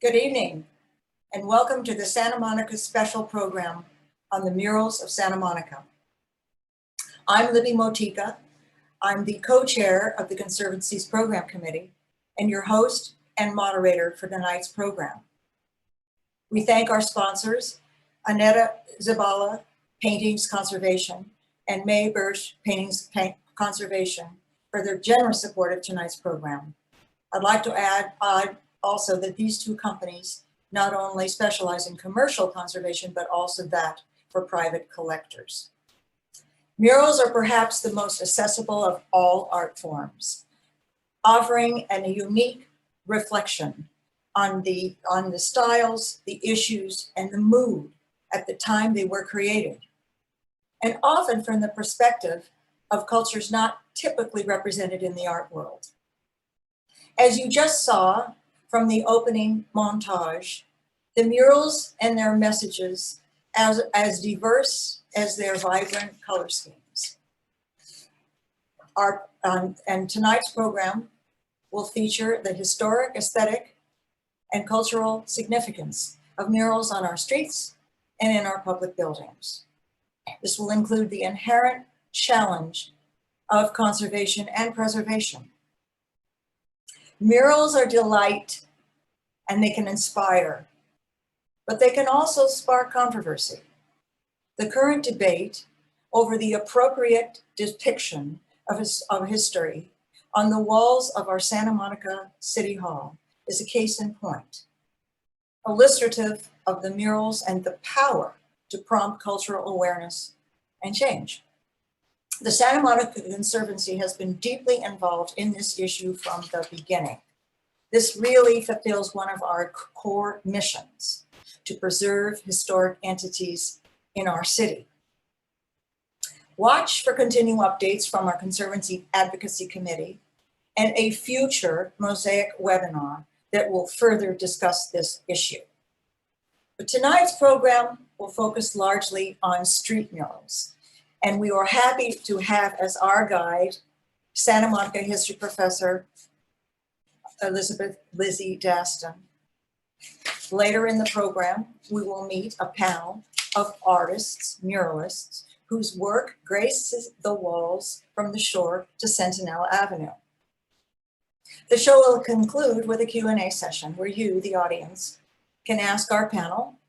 Good evening, and welcome to the Santa Monica special program on the murals of Santa Monica. I'm Libby Motica. I'm the co-chair of the Conservancy's program committee and your host and moderator for tonight's program. We thank our sponsors, Aneta Zabala Paintings Conservation and May Birch Paintings Conservation, for their generous support of tonight's program. I'd like to add also that these two companies not only specialize in commercial conservation, but also that for private collectors. Murals are perhaps the most accessible of all art forms, offering a unique reflection on the styles, the issues, and the mood at the time they were created, and often from the perspective of cultures not typically represented in the art world. As you just saw from the opening montage, the murals and their messages as diverse as their vibrant color schemes. And tonight's program will feature the historic, aesthetic, and cultural significance of murals on our streets and in our public buildings. This will include the inherent challenge of conservation and preservation. Murals are delight and they can inspire, but they can also spark controversy. The current debate over the appropriate depiction of history on the walls of our Santa Monica City Hall is a case in point, illustrative of the murals and the power to prompt cultural awareness and change. The Santa Monica Conservancy has been deeply involved in this issue from the beginning. This really fulfills one of our core missions, to preserve historic entities in our city. Watch for continuing updates from our Conservancy Advocacy Committee and a future Mosaic webinar that will further discuss this issue. But tonight's program will focus largely on street murals. And we are happy to have as our guide, Santa Monica history professor, Lizzie Daston. Later in the program, we will meet a panel of artists, muralists, whose work graces the walls from the shore to Sentinel Avenue. The show will conclude with a Q&A session where you, the audience, can ask our panel,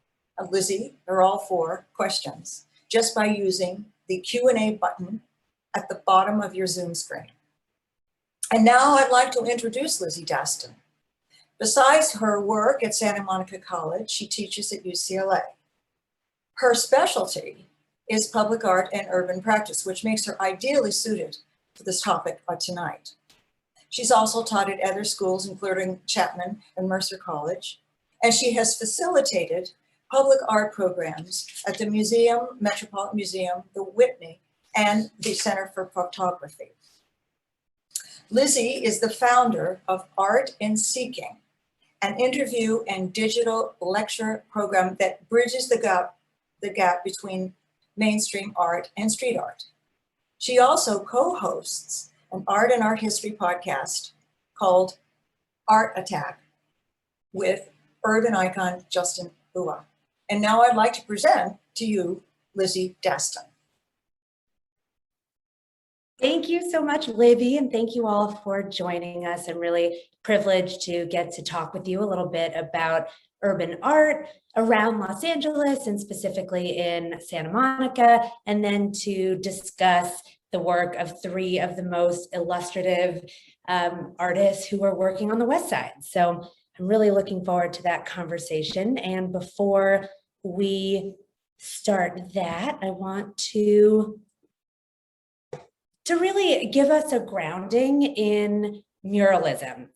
Lizzie, or all four questions, just by using the Q&A button at the bottom of your Zoom screen. And now I'd like to introduce Lizzie Daston. Besides her work at Santa Monica College, she teaches at UCLA. Her specialty is public art and urban practice, which makes her ideally suited for this topic tonight. She's also taught at other schools, including Chapman and Mercer College, and she has facilitated public art programs at the Museum, Metropolitan Museum, the Whitney, and the Center for Photography. Lizzie is the founder of Art in Seeking, an interview and digital lecture program that bridges the gap between mainstream art and street art. She also co-hosts an art and art history podcast called Art Attack with urban icon Justin Bua. And now I'd like to present to you Lizzie Daston. Thank you so much, Libby, and thank you all for joining us. I'm really privileged to get to talk with you a little bit about urban art around Los Angeles and specifically in Santa Monica, and then to discuss the work of three of the most illustrative artists who are working on the West Side. So I'm really looking forward to that conversation. And before we start that, I want to really give us a grounding in muralism.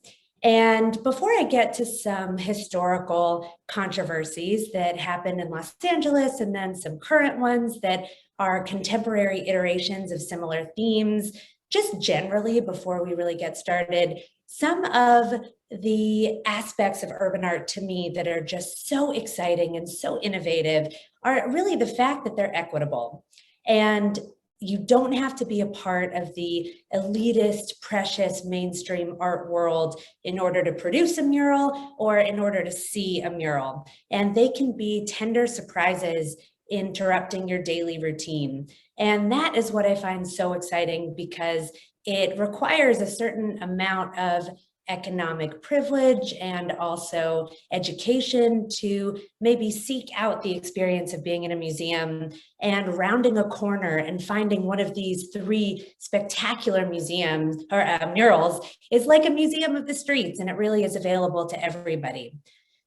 And before I get to some historical controversies that happened in Los Angeles and then some current ones that are contemporary iterations of similar themes, just generally before we really get started, some of the aspects of urban art to me that are just so exciting and so innovative are really the fact that they're equitable. And you don't have to be a part of the elitist, precious mainstream art world in order to produce a mural or in order to see a mural. And they can be tender surprises interrupting your daily routine. And that is what I find so exciting, because it requires a certain amount of economic privilege and also education to maybe seek out the experience of being in a museum and rounding a corner and finding one of these 3 spectacular museums or murals is like a museum of the streets, and it really is available to everybody.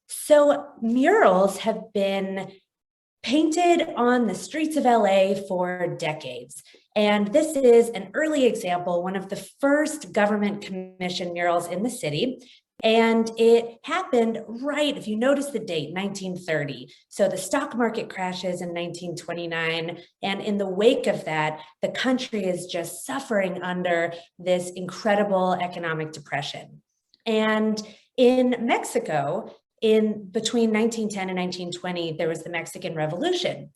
So murals have been painted on the streets of LA for decades. And this is an early example, one of the first government commissioned murals in the city. And it happened right, if you notice the date, 1930. So the stock market crashes in 1929. And in the wake of that, the country is just suffering under this incredible economic depression. And in Mexico, in between 1910 and 1920, there was the Mexican Revolution.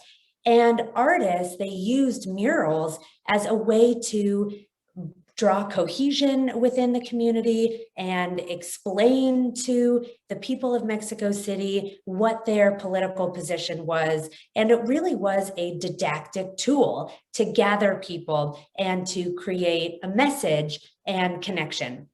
And artists, they used murals as a way to draw cohesion within the community and explain to the people of Mexico City what their political position was. And it really was a didactic tool to gather people and to create a message and connection.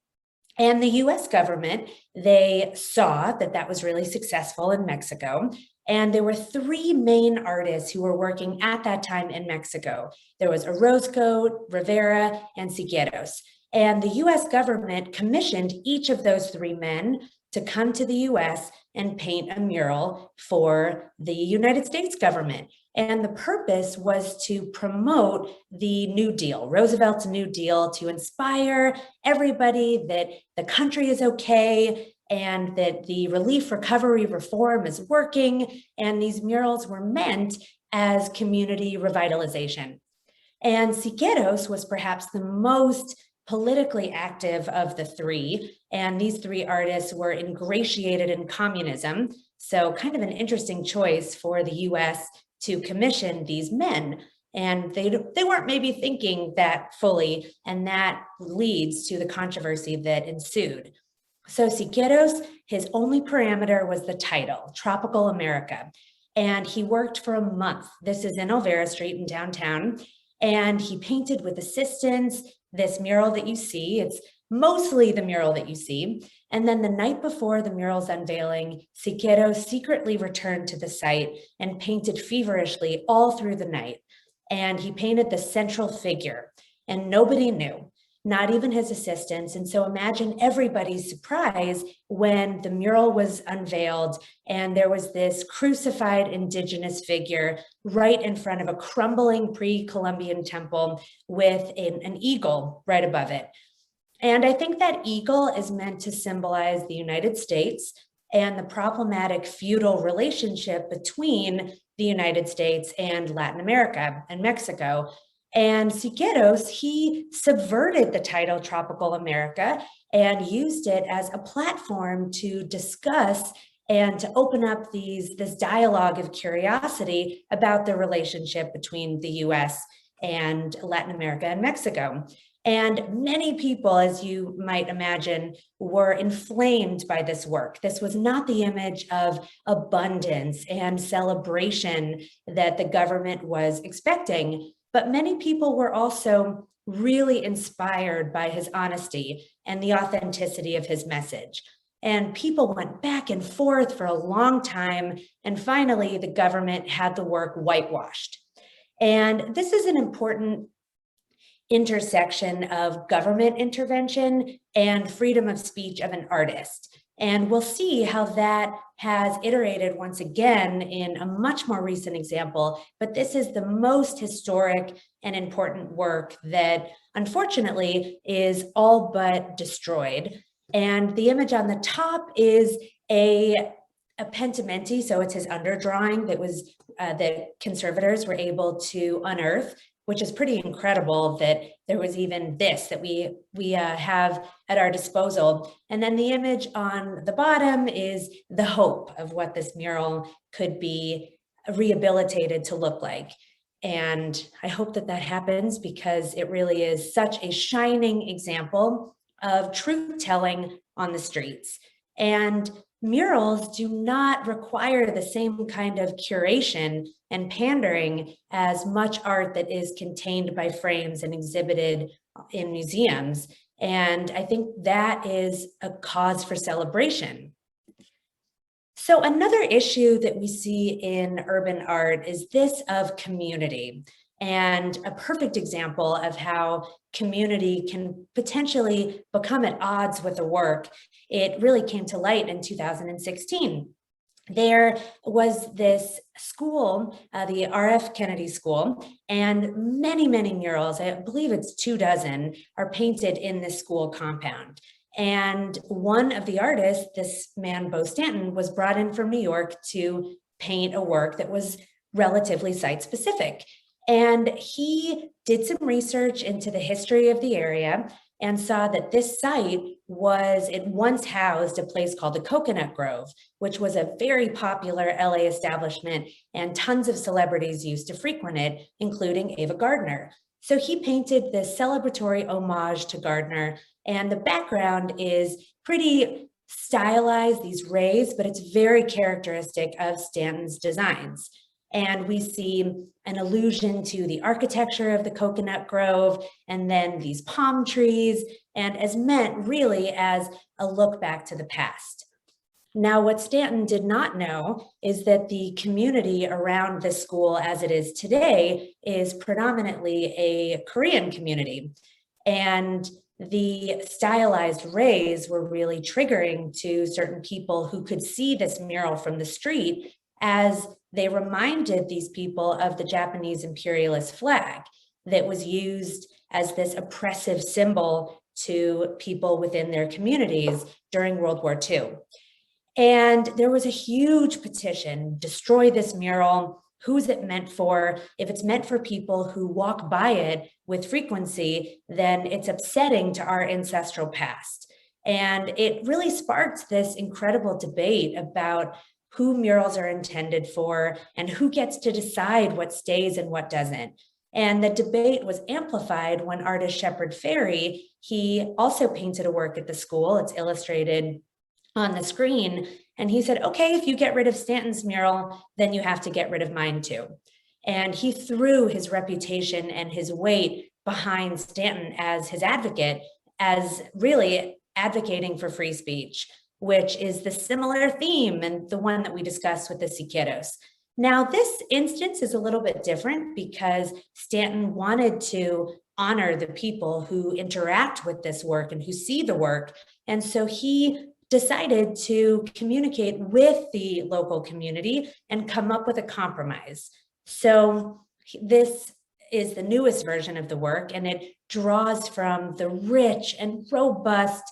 And the US government, they saw that that was really successful in Mexico. And there were 3 main artists who were working at that time in Mexico. There was Orozco, Rivera, and Siqueiros. And the US government commissioned each of those 3 men to come to the US and paint a mural for the United States government. And the purpose was to promote the New Deal, Roosevelt's New Deal, to inspire everybody that the country is okay and that the relief, recovery, reform is working. And these murals were meant as community revitalization. And Siqueiros was perhaps the most politically active of the 3. And these 3 artists were ingratiated in communism. So kind of an interesting choice for the US to commission these men. And they weren't maybe thinking that fully, and that leads to the controversy that ensued. So Siqueiros, his only parameter was the title, Tropical America. And he worked for a month. This is in Olvera Street in downtown. And he painted with assistants this mural that you see. It's mostly the mural that you see. And then the night before the mural's unveiling, Siqueiros secretly returned to the site and painted feverishly all through the night. And he painted the central figure, and nobody knew, not even his assistants. And so imagine everybody's surprise when the mural was unveiled and there was this crucified indigenous figure right in front of a crumbling pre-Columbian temple with an eagle right above it. And I think that eagle is meant to symbolize the United States and the problematic feudal relationship between the United States and Latin America and Mexico. And Siqueiros, he subverted the title Tropical America and used it as a platform to discuss and to open up this dialogue of curiosity about the relationship between the US and Latin America and Mexico. And many people, as you might imagine, were inflamed by this work. This was not the image of abundance and celebration that the government was expecting, but many people were also really inspired by his honesty and the authenticity of his message. And people went back and forth for a long time, and finally the government had the work whitewashed. And this is an important intersection of government intervention and freedom of speech of an artist. And we'll see how that has iterated once again in a much more recent example, but this is the most historic and important work that unfortunately is all but destroyed. And the image on the top is a pentimenti, so it's his underdrawing that was the conservators were able to unearth, which is pretty incredible that there was even this that we have at our disposal. And then the image on the bottom is the hope of what this mural could be rehabilitated to look like. And I hope that that happens because it really is such a shining example of truth telling on the streets. And murals do not require the same kind of curation and pandering as much art that is contained by frames and exhibited in museums. And I think that is a cause for celebration. So another issue that we see in urban art is this of community, and a perfect example of how community can potentially become at odds with the work. It really came to light in 2016. There was this school, the R.F. Kennedy School, and many, many murals, I believe it's 24, are painted in this school compound. And one of the artists, this man, Bo Stanton, was brought in from New York to paint a work that was relatively site specific. And he did some research into the history of the area and saw that this site it once housed a place called the Coconut Grove, which was a very popular LA establishment, and tons of celebrities used to frequent it, including Ava Gardner. So he painted this celebratory homage to Gardner, and the background is pretty stylized, these rays, but it's very characteristic of Stanton's designs. And we see an allusion to the architecture of the Coconut Grove, and then these palm trees, and as meant really as a look back to the past. Now, what Stanton did not know is that the community around this school as it is today is predominantly a Korean community. And the stylized rays were really triggering to certain people who could see this mural from the street, as they reminded these people of the Japanese imperialist flag that was used as this oppressive symbol to people within their communities during World War II. And there was a huge petition, destroy this mural. Who's it meant for? If it's meant for people who walk by it with frequency, then it's upsetting to our ancestral past. And it really sparked this incredible debate about who murals are intended for and who gets to decide what stays and what doesn't. And the debate was amplified when artist Shepard Fairey, he also painted a work at the school. It's illustrated on the screen. And he said, okay, if you get rid of Stanton's mural, then you have to get rid of mine too. And he threw his reputation and his weight behind Stanton as his advocate, as really advocating for free speech, which is the similar theme and the one that we discussed with the Siqueiros. Now, this instance is a little bit different because Stanton wanted to honor the people who interact with this work and who see the work. And so he decided to communicate with the local community and come up with a compromise. So this is the newest version of the work, and it draws from the rich and robust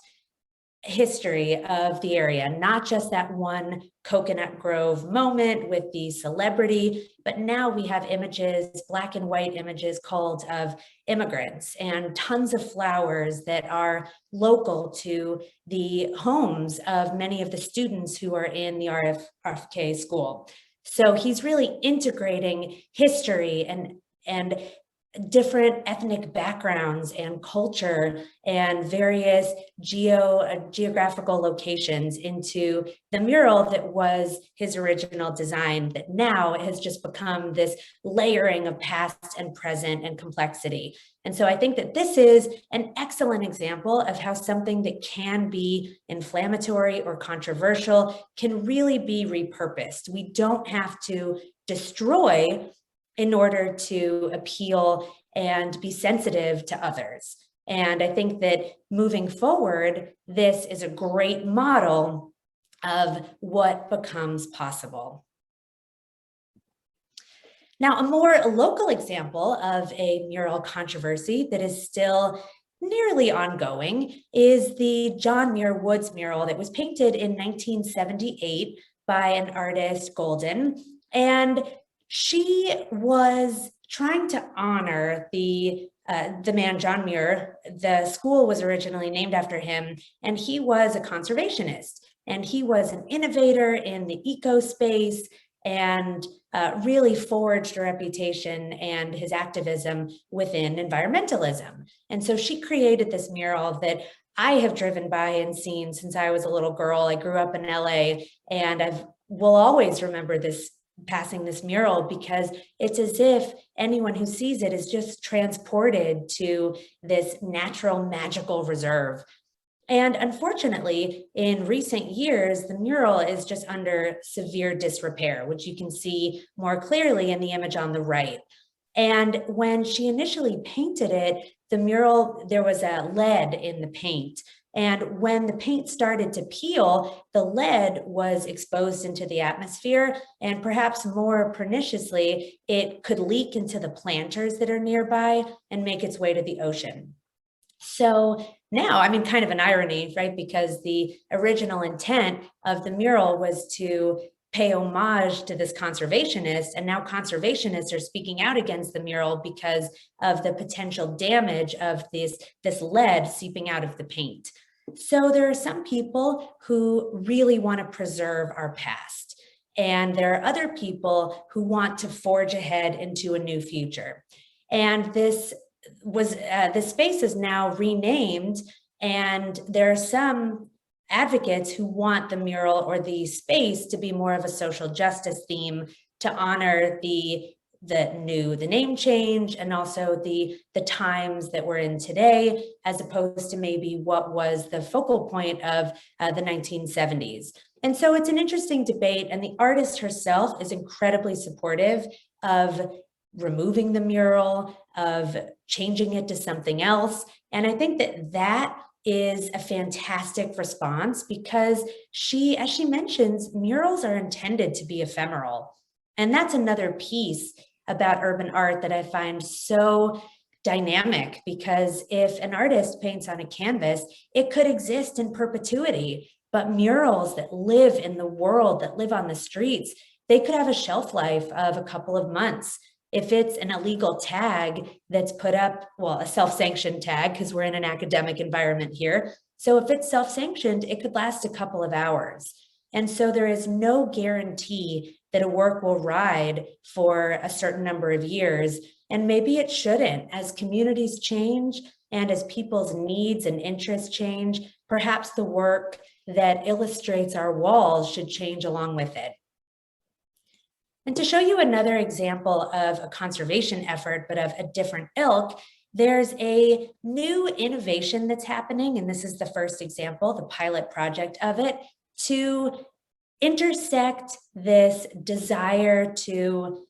history of the area, not just that one Coconut Grove moment with the celebrity, but now we have images, black and white images called of immigrants and tons of flowers that are local to the homes of many of the students who are in the RFK school. So he's really integrating history and different ethnic backgrounds and culture and various geographical locations into the mural that was his original design, that now has just become this layering of past and present and complexity. And so I think that this is an excellent example of how something that can be inflammatory or controversial can really be repurposed. We don't have to destroy in order to appeal and be sensitive to others. And I think that moving forward, this is a great model of what becomes possible. Now, a more local example of a mural controversy that is still nearly ongoing is the John Muir Woods mural that was painted in 1978 by an artist, Golden. And she was trying to honor the man, John Muir. The school was originally named after him, and he was a conservationist, and he was an innovator in the eco space and really forged a reputation and his activism within environmentalism. And so she created this mural that I have driven by and seen since I was a little girl. I grew up in LA, and will always remember this, passing this mural, because it's as if anyone who sees it is just transported to this natural magical reserve. And unfortunately, in recent years, the mural is just under severe disrepair, which you can see more clearly in the image on the right. And when she initially painted it, the mural, there was a lead in the paint. And when the paint started to peel, the lead was exposed into the atmosphere, and perhaps more perniciously, it could leak into the planters that are nearby and make its way to the ocean. So now, I mean, kind of an irony, right? Because the original intent of the mural was to pay homage to this conservationist, and now conservationists are speaking out against the mural because of the potential damage of this lead seeping out of the paint. So there are some people who really want to preserve our past, and there are other people who want to forge ahead into a new future. And this space is now renamed, and there are some advocates who want the mural or the space to be more of a social justice theme to honor the name change, and also the times that we're in today, as opposed to maybe what was the focal point of the 1970s. And so it's an interesting debate, and the artist herself is incredibly supportive of removing the mural, of changing it to something else. And I think that is a fantastic response, because she, as she mentions, murals are intended to be ephemeral. And that's another piece about urban art that I find so dynamic, because if an artist paints on a canvas, it could exist in perpetuity. But murals that live in the world, that live on the streets, they could have a shelf life of a couple of months. If it's an illegal tag that's put up, well, a self-sanctioned tag, because we're in an academic environment here. So if it's self-sanctioned, it could last a couple of hours. And so there is no guarantee that a work will ride for a certain number of years. And maybe it shouldn't. As communities change and as people's needs and interests change, perhaps the work that illustrates our walls should change along with it. And to show you another example of a conservation effort, but of a different ilk, there's a new innovation that's happening, and this is the first example, the pilot project of it, to intersect this desire to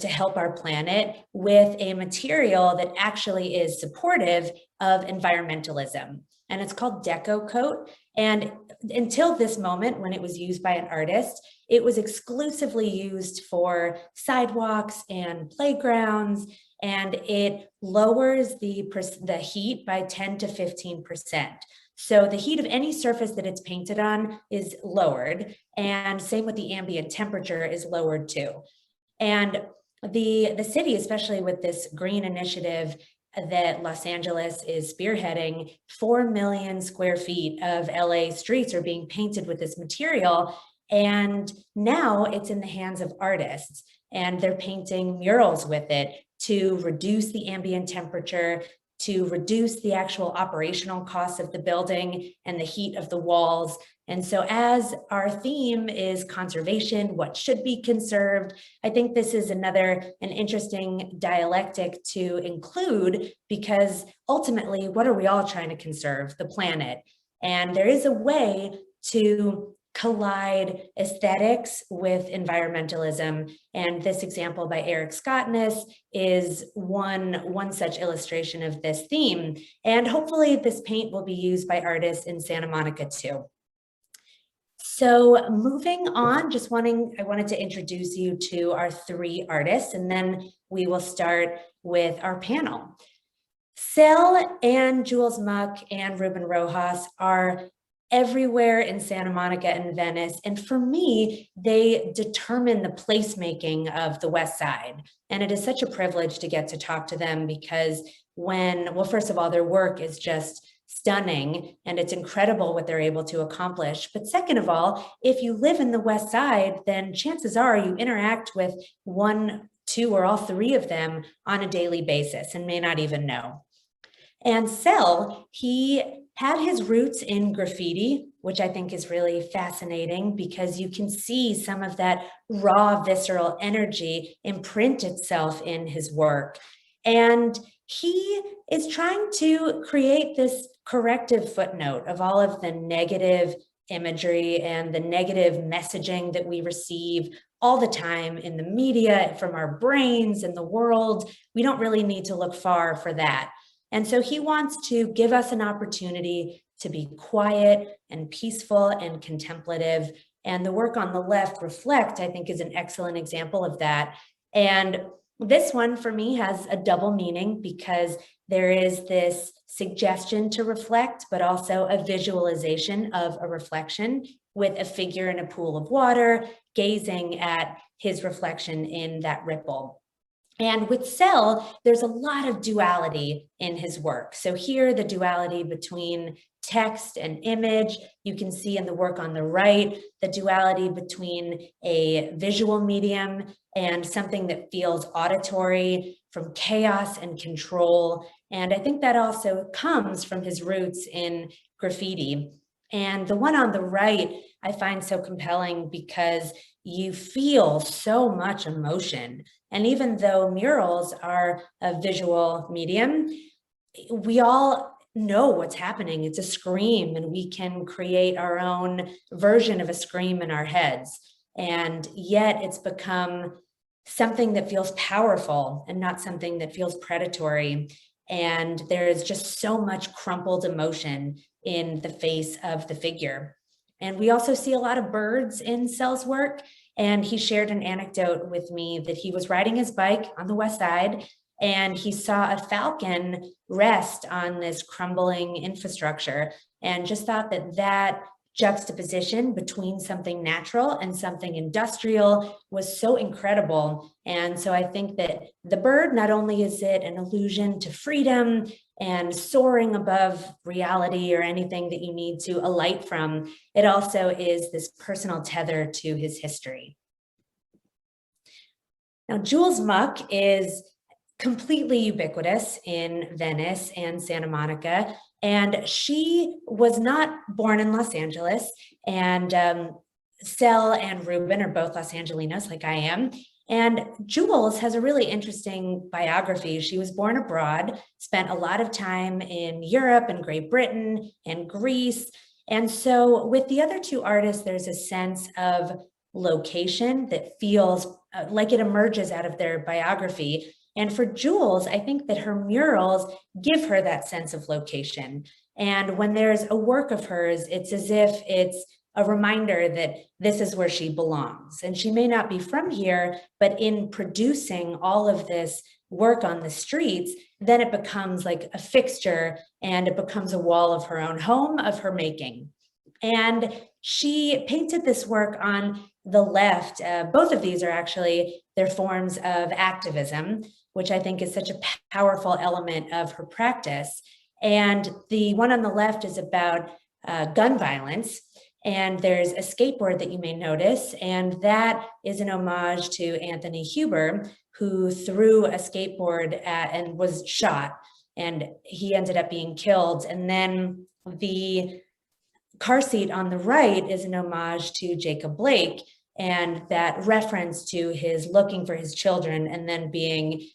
help our planet with a material that actually is supportive of environmentalism. And it's called Deco Coat. And until this moment, when it was used by an artist, it was exclusively used for sidewalks and playgrounds, and it lowers the heat by 10 to 15%. So the heat of any surface that it's painted on is lowered, and same with the ambient temperature is lowered too. And the city, especially with this green initiative that Los Angeles is spearheading, 4 million square feet of LA streets are being painted with this material. And now it's in the hands of artists, and they're painting murals with it to reduce the ambient temperature, to reduce the actual operational costs of the building and the heat of the walls. And so as our theme is conservation, what should be conserved, I think this is an interesting dialectic to include, because ultimately, what are we all trying to conserve? The planet. And there is a way to collide aesthetics with environmentalism. And this example by Eric Scottness is one such illustration of this theme. And hopefully this paint will be used by artists in Santa Monica too. So moving on, I wanted to introduce you to our three artists, and then we will start with our panel. Sel and Jules Muck and Ruben Rojas are everywhere in Santa Monica and Venice. And for me, they determine the placemaking of the West Side. And it is such a privilege to get to talk to them, because well, first of all, their work is just stunning, and it's incredible what they're able to accomplish. But second of all, if you live in the West Side, then chances are you interact with one, two, or all three of them on a daily basis and may not even know. And Sel, he had his roots in graffiti, which I think is really fascinating because you can see some of that raw, visceral energy imprint itself in his work. And he is trying to create this corrective footnote of all of the negative imagery and the negative messaging that we receive all the time in the media, from our brains and the world. We don't really need to look far for that. And so he wants to give us an opportunity to be quiet and peaceful and contemplative. And the work on the left, Reflect, I think is an excellent example of that. And this one for me has a double meaning because there is this suggestion to reflect, but also a visualization of a reflection with a figure in a pool of water, gazing at his reflection in that ripple. And with Sel, there's a lot of duality in his work. So here, the duality between text and image. You can see in the work on the right, the duality between a visual medium and something that feels auditory, from chaos and control. And I think that also comes from his roots in graffiti. And the one on the right, I find so compelling because you feel so much emotion. And even though murals are a visual medium, we all know what's happening. It's a scream, and we can create our own version of a scream in our heads. And yet it's become something that feels powerful and not something that feels predatory. And there's just so much crumpled emotion in the face of the figure. And we also see a lot of birds in Sel's work. And he shared an anecdote with me that he was riding his bike on the West Side and he saw a falcon rest on this crumbling infrastructure and just thought that that juxtaposition between something natural and something industrial was so incredible. And so I think that the bird, not only is it an allusion to freedom and soaring above reality or anything that you need to alight from, it also is this personal tether to his history. Now, Jules Muck is completely ubiquitous in Venice and Santa Monica. And she was not born in Los Angeles, and Sel and Ruben are both Los Angelinos, like I am. And Jules has a really interesting biography. She was born abroad, spent a lot of time in Europe and Great Britain and Greece. And so with the other two artists, there's a sense of location that feels like it emerges out of their biography. And for Jules, I think that her murals give her that sense of location. And when there's a work of hers, it's as if it's a reminder that this is where she belongs. And she may not be from here, but in producing all of this work on the streets, then it becomes like a fixture and it becomes a wall of her own home, of her making. And she painted this work on the left. Both of these are actually their forms of activism, which I think is such a powerful element of her practice. And the one on the left is about gun violence. And there's a skateboard that you may notice, and that is an homage to Anthony Huber, who threw a skateboard and was shot, and he ended up being killed. And then the car seat on the right is an homage to Jacob Blake, and that reference to his looking for his children and then being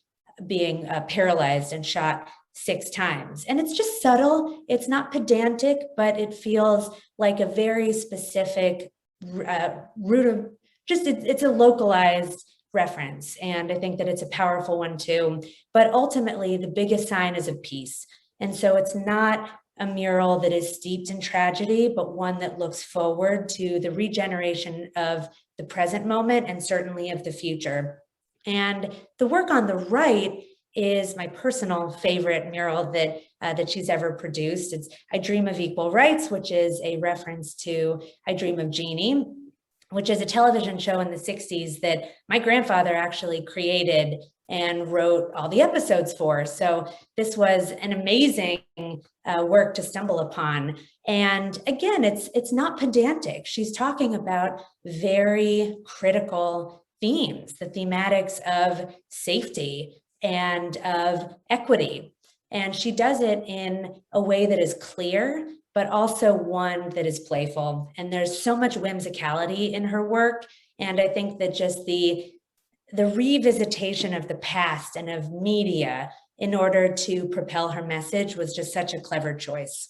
paralyzed and shot 6 times. And it's just subtle. It's not pedantic, but it feels like a very specific it's a localized reference. And I think that it's a powerful one too. But ultimately, the biggest sign is of peace. And so it's not a mural that is steeped in tragedy, but one that looks forward to the regeneration of the present moment and certainly of the future. And the work on the right is my personal favorite mural that she's ever produced. It's I Dream of Equal Rights, which is a reference to I Dream of Genie. which is a television show in the 60s that my grandfather actually created and wrote all the episodes for. So this was an amazing work to stumble upon. And again, it's not pedantic. She's talking about very critical themes, the thematics of safety and of equity. And she does it in a way that is clear, but also one that is playful. And there's so much whimsicality in her work. And I think that just the revisitation of the past and of media in order to propel her message was just such a clever choice.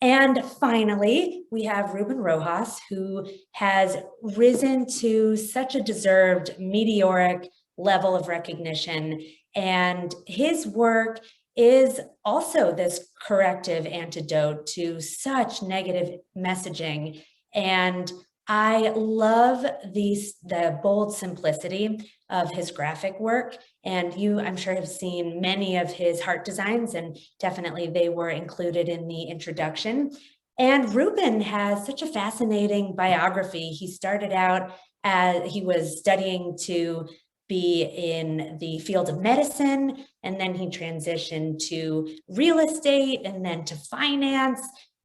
And finally, we have Ruben Rojas, who has risen to such a deserved meteoric level of recognition. And his work is also this corrective antidote to such negative messaging. And I love the bold simplicity of his graphic work. And you, I'm sure, have seen many of his heart designs, and definitely they were included in the introduction. And Ruben has such a fascinating biography. He started out as he was studying to be in the field of medicine, and then he transitioned to real estate and then to finance.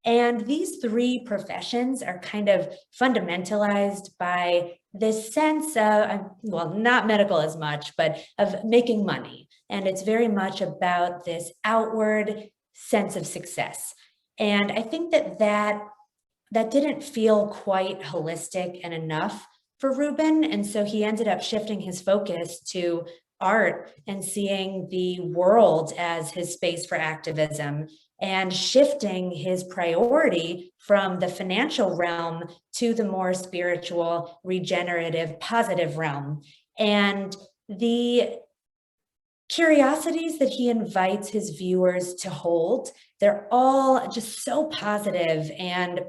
And these three professions are kind of fundamentalized by this sense of, well, not medical as much, but of making money. And it's very much about this outward sense of success. And I think that didn't feel quite holistic and enough for Ruben. And so he ended up shifting his focus to art and seeing the world as his space for activism, and shifting his priority from the financial realm to the more spiritual, regenerative, positive realm. And the curiosities that he invites his viewers to hold, they're all just so positive. And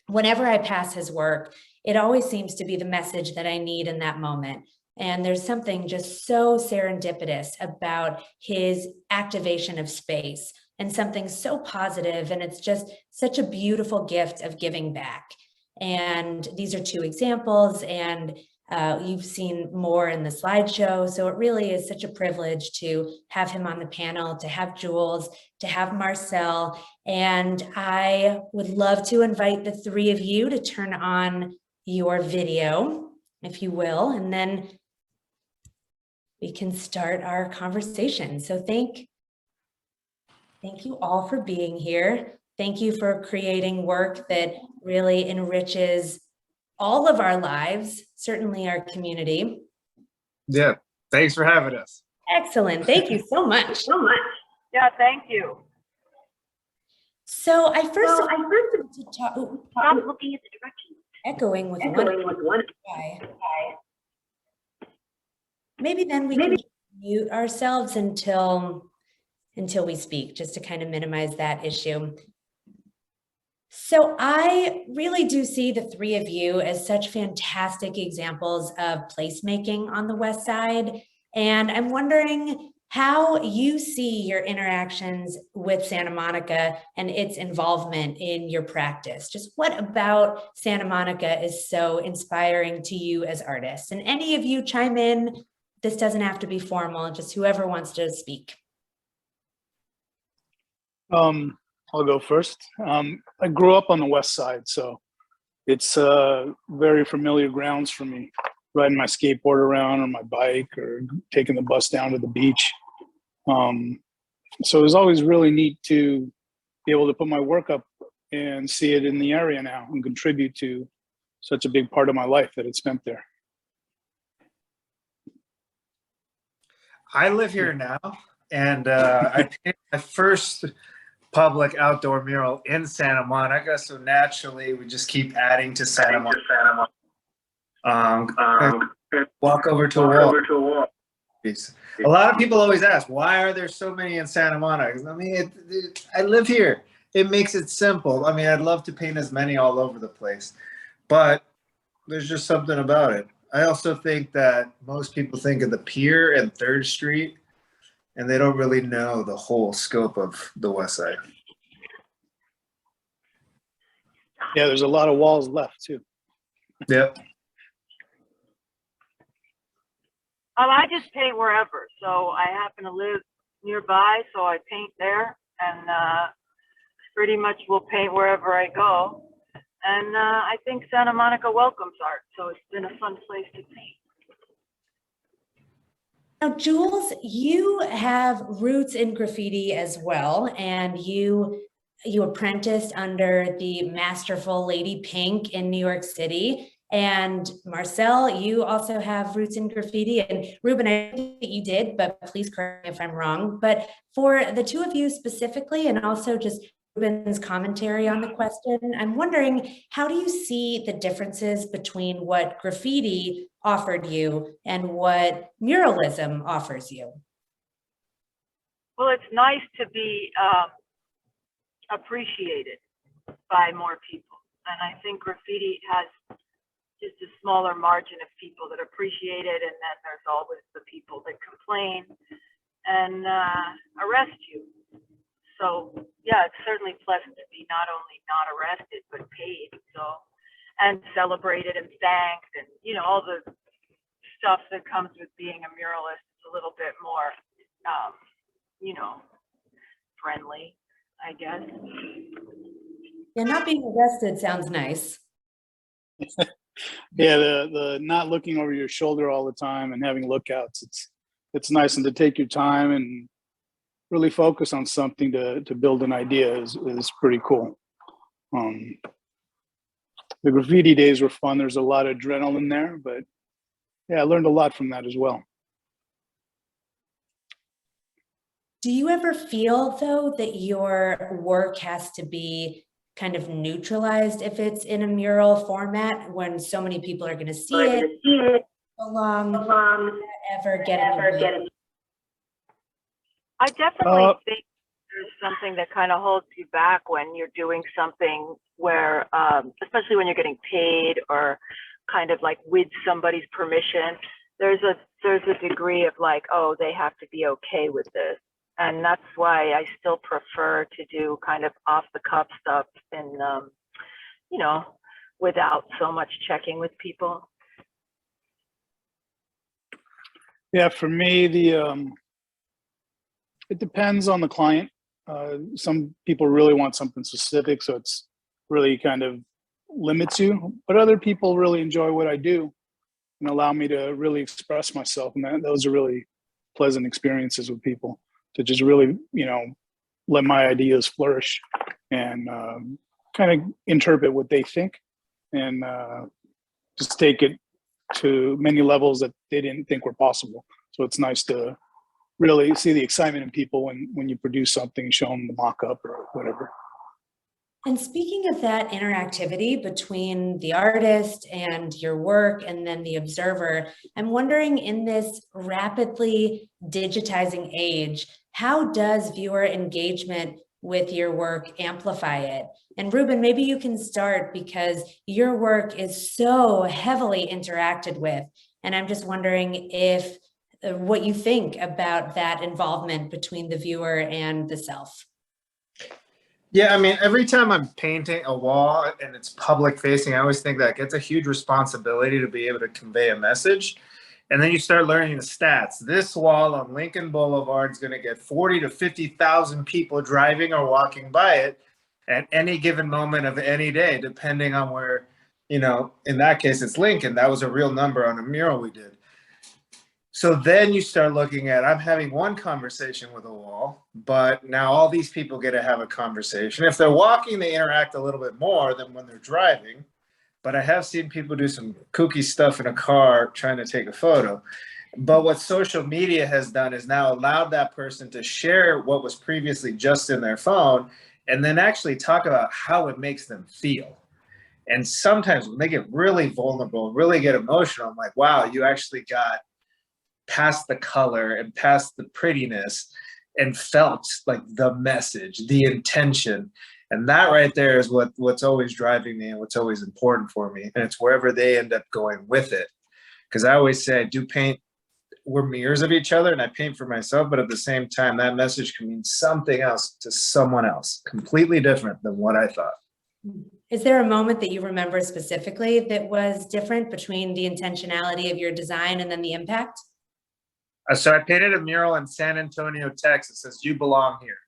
whenever I pass his work, it always seems to be the message that I need in that moment. And there's something just so serendipitous about his activation of space, and something so positive, and it's just such a beautiful gift of giving back. And these are two examples, and you've seen more in the slideshow. So it really is such a privilege to have him on the panel, to have Jules, to have Marcel. And I would love to invite the three of you to turn on your video, if you will, and then we can start our conversation. So thank you all for being here. Thank you for creating work that really enriches all of our lives, certainly our community. Yeah, thanks for having us. Excellent. Thank you so much. Yeah, thank you. So I first wanted to talk. Stop looking at the directions. Echoing with one guy. Maybe then we can mute ourselves until we speak, just to kind of minimize that issue. So I really do see the three of you as such fantastic examples of placemaking on the West Side. And I'm wondering how you see your interactions with Santa Monica and its involvement in your practice. Just what about Santa Monica is so inspiring to you as artists? And any of you chime in. This doesn't have to be formal, just whoever wants to speak. I'll go first. I grew up on the West Side, so it's very familiar grounds for me. Riding my skateboard around or my bike or taking the bus down to the beach. So it was always really neat to be able to put my work up and see it in the area now and contribute to such a big part of my life that it's spent there. I live here now, and I painted my first public outdoor mural in Santa Monica, so naturally we just keep adding to Santa Monica. Walk over to a wall. A lot of people always ask, why are there so many in Santa Monica? I mean, I live here. It makes it simple. I mean, I'd love to paint as many all over the place, but there's just something about it. I also think that most people think of the pier and 3rd Street, and they don't really know the whole scope of the West Side. Yeah, there's a lot of walls left too. Yep. I just paint wherever. So I happen to live nearby, so I paint there, and pretty much will paint wherever I go. And I think Santa Monica welcomes art, so it's been a fun place to paint. Now, Jules, you have roots in graffiti as well, and you apprenticed under the masterful Lady Pink in New York City. And Marcel, you also have roots in graffiti. And Ruben, I think that you did, but please correct me if I'm wrong. But for the two of you specifically, and also just Ruben's commentary on the question, I'm wondering, how do you see the differences between what graffiti offered you and what muralism offers you? Well, it's nice to be appreciated by more people. And I think graffiti has just a smaller margin of people that appreciate it. And then there's always the people that complain and arrest you. So yeah, it's certainly pleasant to be not only not arrested, but paid. So, and celebrated and thanked, and you know, all the stuff that comes with being a muralist is a little bit more, you know, friendly, I guess. Yeah, not being arrested sounds nice. Yeah, the not looking over your shoulder all the time and having lookouts, it's nice, and to take your time and really focus on something to build an idea is pretty cool. The graffiti days were fun. There's a lot of adrenaline there, but yeah, I learned a lot from that as well. Do you ever feel, though, that your work has to be kind of neutralized if it's in a mural format when so many people are going to see it along ever get in? I definitely think there's something that kind of holds you back when you're doing something where, especially when you're getting paid or kind of like with somebody's permission, there's a degree of like, oh, they have to be okay with this. And that's why I still prefer to do kind of off the cuff stuff and, you know, without so much checking with people. Yeah, for me, it depends on the client. Some people really want something specific, so it's really kind of limits you. But other people really enjoy what I do and allow me to really express myself. And those are really pleasant experiences with people, to just really, you know, let my ideas flourish and kind of interpret what they think and just take it to many levels that they didn't think were possible. So it's nice to really see the excitement in people when you produce something, show them the mock-up or whatever. And speaking of that interactivity between the artist and your work and then the observer, I'm wondering, in this rapidly digitizing age, how does viewer engagement with your work amplify it? And Ruben, maybe you can start, because your work is so heavily interacted with. And I'm just wondering if what you think about that involvement between the viewer and the self. Yeah, I mean, every time I'm painting a wall and it's public facing, I always think that it's a huge responsibility to be able to convey a message. And then you start learning the stats. This wall on Lincoln Boulevard is going to get 40 to 50,000 people driving or walking by it at any given moment of any day, depending on where, you know, in that case, it's Lincoln. That was a real number on a mural we did. So then you start looking at, I'm having one conversation with a wall, but now all these people get to have a conversation. If they're walking, they interact a little bit more than when they're driving. But I have seen people do some kooky stuff in a car trying to take a photo. But what social media has done is now allowed that person to share what was previously just in their phone and then actually talk about how it makes them feel. And sometimes when they get really vulnerable, really get emotional, I'm like, wow, you actually got past the color and past the prettiness and felt like the message, the intention. And that right there is what's always driving me and what's always important for me. And it's wherever they end up going with it. Because I always say I do paint, we're mirrors of each other, and I paint for myself, but at the same time, that message can mean something else to someone else, completely different than what I thought. Is there a moment that you remember specifically that was different between the intentionality of your design and then the impact? So I painted a mural in San Antonio, Texas. It says, "You belong here."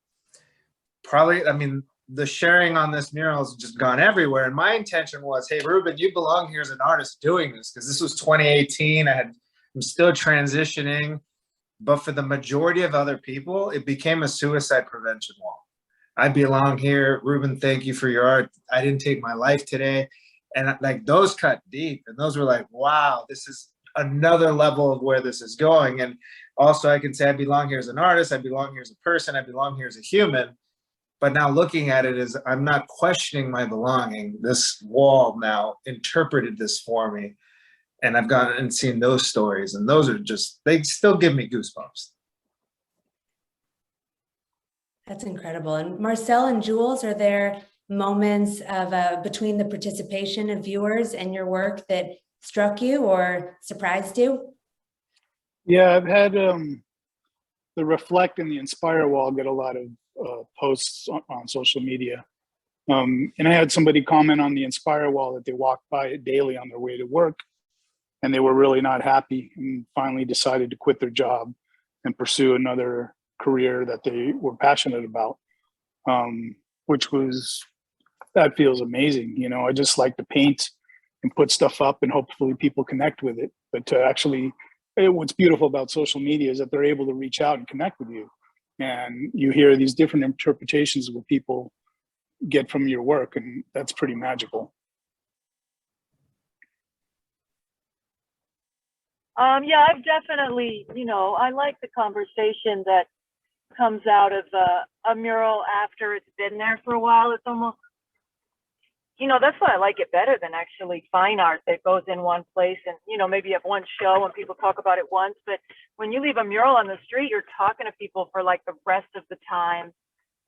Probably, I mean, the sharing on this mural has just gone everywhere. And my intention was, hey, Ruben, you belong here as an artist doing this, because this was 2018. I'm still transitioning. But for the majority of other people, it became a suicide prevention wall. I belong here. Ruben, thank you for your art. I didn't take my life today. And like those cut deep. And those were like, wow, this is another level of where this is going. And also I can say I belong here as an artist. I belong here as a person. I belong here as a human. But now looking at it as I'm not questioning my belonging. This wall now interpreted this for me. And I've gone and seen those stories. And those are just, they still give me goosebumps. That's incredible. And Marcel and Jules, are there moments of between the participation of viewers and your work that struck you or surprised you? Yeah, I've had the Reflect and the Inspire wall get a lot of posts on social media. And I had somebody comment on the Inspire wall that they walked by it daily on their way to work, and they were really not happy and finally decided to quit their job and pursue another career that they were passionate about, that feels amazing. You know, I just like to paint and put stuff up and hopefully people connect with it. But to actually, what's beautiful about social media is that they're able to reach out and connect with you. And you hear these different interpretations of what people get from your work, and that's pretty magical. Yeah, I've definitely, I like the conversation that comes out of a mural after it's been there for a while. It's almost, that's why I like it better than actually fine art that goes in one place and, maybe you have one show and people talk about it once. But when you leave a mural on the street, you're talking to people for like the rest of the time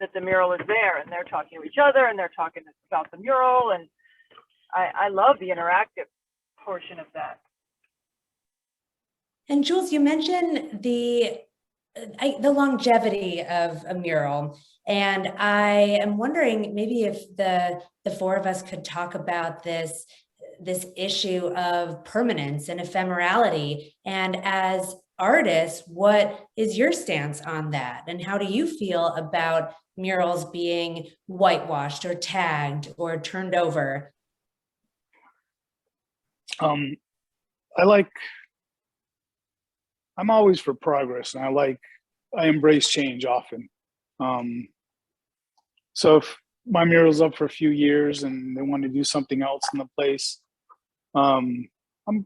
that the mural is there, and they're talking to each other and they're talking about the mural. And I love the interactive portion of that. And Jules, you mentioned the longevity of a mural, and I am wondering maybe if the four of us could talk about this issue of permanence and ephemerality. And as artists, what is your stance on that? And how do you feel about murals being whitewashed or tagged or turned over? I'm always for progress, and I embrace change often. So if my mural's up for a few years and they want to do something else in the place, I'm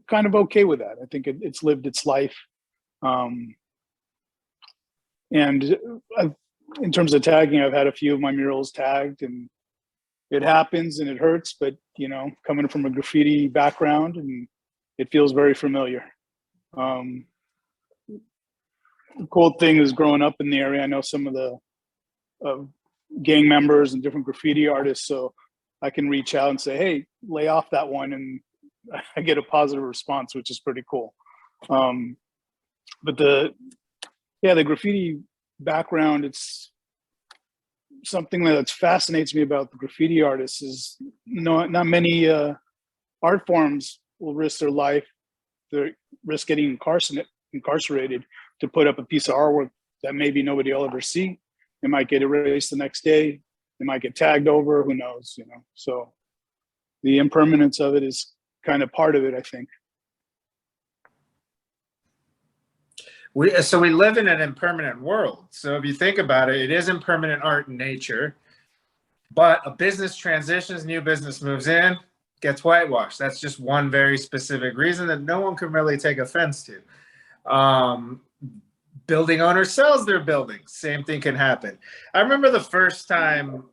kind of okay with that. I think it's lived its life. And in terms of tagging, I've had a few of my murals tagged, and it happens and it hurts, but coming from a graffiti background, and it feels very familiar. The cool thing is growing up in the area, I know some of the gang members and different graffiti artists, so I can reach out and say, hey, lay off that one, and I get a positive response, which is pretty cool. But the graffiti background, it's something that fascinates me about the graffiti artists is not many art forms will risk their life, they risk getting incarcerated to put up a piece of artwork that maybe nobody will ever see. It might get erased the next day. It might get tagged over, who knows, So the impermanence of it is kind of part of it, I think. So we live in an impermanent world. So if you think about it, it is impermanent art in nature, but a business transitions, new business moves in, gets whitewashed. That's just one very specific reason that no one can really take offense to. Building owner sells their building, same thing can happen. I remember the first time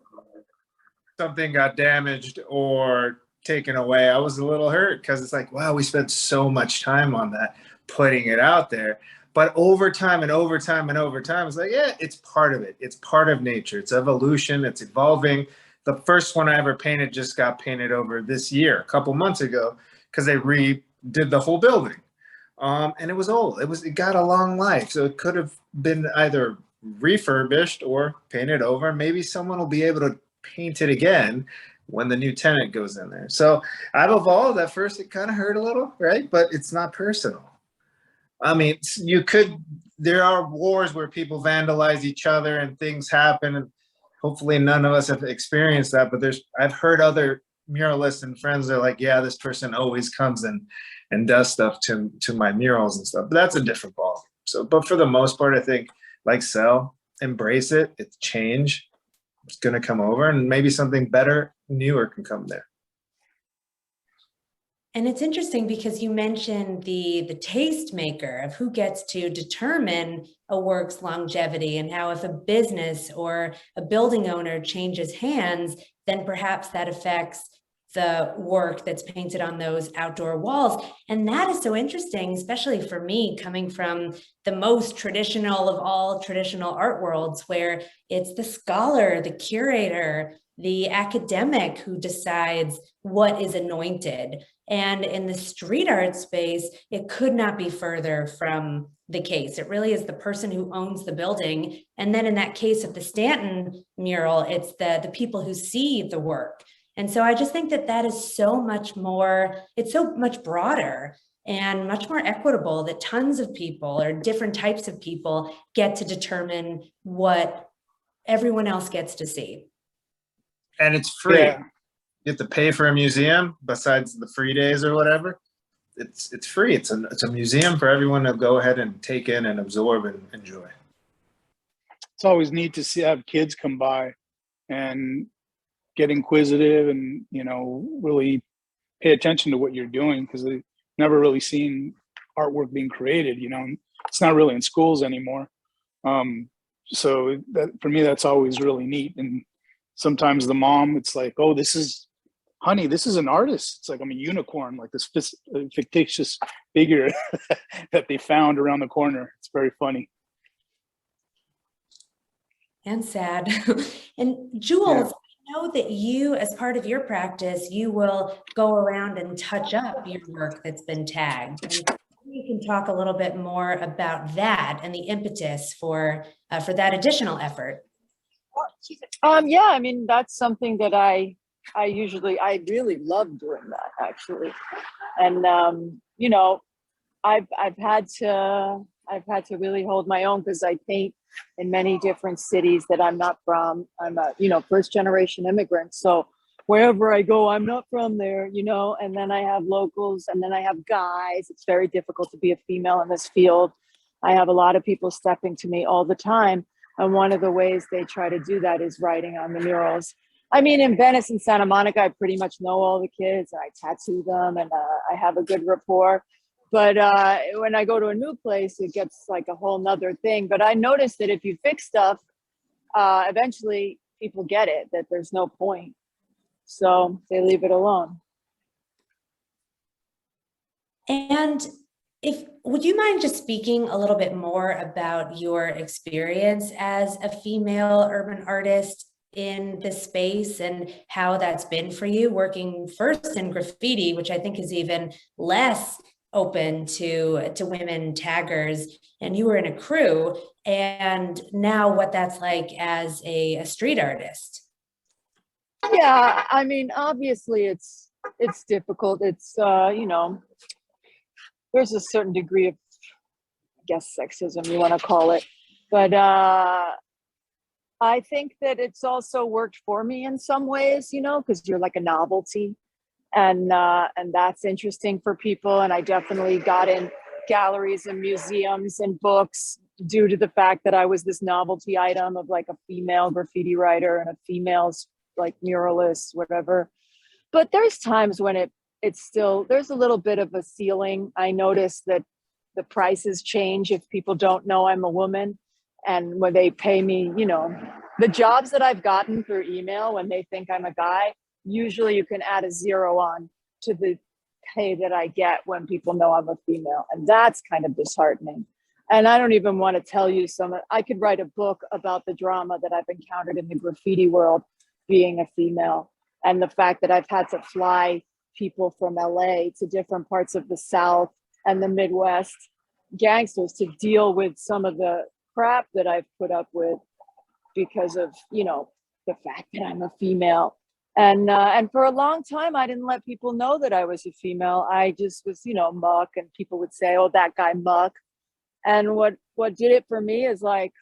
something got damaged or taken away, I was a little hurt because it's like, wow, we spent so much time on that, putting it out there. But over time and over time and over time, it's like, yeah, it's part of it. It's part of nature. It's evolution. It's evolving. The first one I ever painted just got painted over this year, a couple months ago, because they redid the whole building. And it was old. It got a long life. So it could have been either refurbished or painted over. Maybe someone will be able to paint it again when the new tenant goes in there. So I've evolved. At first it kind of hurt a little, right? But it's not personal. I mean, there are wars where people vandalize each other and things happen, and hopefully none of us have experienced that, but I've heard other muralists and friends that are like, yeah, this person always comes and does stuff to my murals and stuff, but that's a different ball. So, but for the most part, I think, like Sel, embrace it. It's change. It's going to come over, and maybe something better, newer can come there. And it's interesting because you mentioned the tastemaker of who gets to determine a work's longevity, and how if a business or a building owner changes hands, then perhaps that affects the work that's painted on those outdoor walls. And that is so interesting, especially for me, coming from the most traditional of all traditional art worlds, where it's the scholar, the curator, the academic who decides what is anointed. And in the street art space, it could not be further from the case. It really is the person who owns the building. And then in that case of the Stanton mural, it's the people who see the work. And so I just think that that is so much more, it's so much broader and much more equitable, that tons of people or different types of people get to determine what everyone else gets to see. And it's free. Yeah. You have to pay for a museum besides the free days or whatever. It's free. It's a museum for everyone to go ahead and take in and absorb and enjoy. It's always neat to have kids come by and get inquisitive and, really pay attention to what you're doing, because they've never really seen artwork being created. It's not really in schools anymore. So that, for me, that's always really neat. And sometimes the mom, it's like, oh, honey, this is an artist. It's like, I'm a unicorn, like this fictitious figure that they found around the corner. It's very funny. And sad. And Jules, I know that you, as part of your practice, you will go around and touch up your work that's been tagged. And you can talk a little bit more about that and the impetus for that additional effort. Yeah, I mean, that's something that I really love doing that, actually. And I've had to really hold my own, because I paint in many different cities that I'm not from. I'm a first generation immigrant, so wherever I go, I'm not from there, and then I have locals, and then I have guys. It's very difficult to be a female in this field. I have a lot of people stepping to me all the time, and one of the ways they try to do that is writing on the murals. I mean, in Venice and Santa Monica, I pretty much know all the kids, and I tattoo them, and I have a good rapport. But when I go to a new place, it gets like a whole nother thing. But I noticed that if you fix stuff, eventually people get it, that there's no point. So they leave it alone. And would you mind just speaking a little bit more about your experience as a female urban artist in this space, and how that's been for you, working first in graffiti, which I think is even less open to women taggers, and you were in a crew, and now what that's like as a street artist? Yeah, I mean, obviously it's difficult. It's there's a certain degree of, I guess, sexism, you want to call it, but I think that it's also worked for me in some ways, because you're like a novelty, and that's interesting for people. And I definitely got in galleries and museums and books due to the fact that I was this novelty item of like a female graffiti writer and a female's like muralist, whatever. But there's times when it's still, there's a little bit of a ceiling. I notice that the prices change if people don't know I'm a woman, and when they pay me, the jobs that I've gotten through email, when they think I'm a guy, usually you can add a 0 on to the pay that I get when people know I'm a female. And that's kind of disheartening. And I don't even want to tell you I could write a book about the drama that I've encountered in the graffiti world being a female, and the fact that I've had to fly people from LA to different parts of the South and the Midwest, gangsters, to deal with some of the crap that I've put up with because of, the fact that I'm a female. And for a long time, I didn't let people know that I was a female. I just was, you know, Muck, and people would say, "Oh, that guy Muck." And what did it for me is like,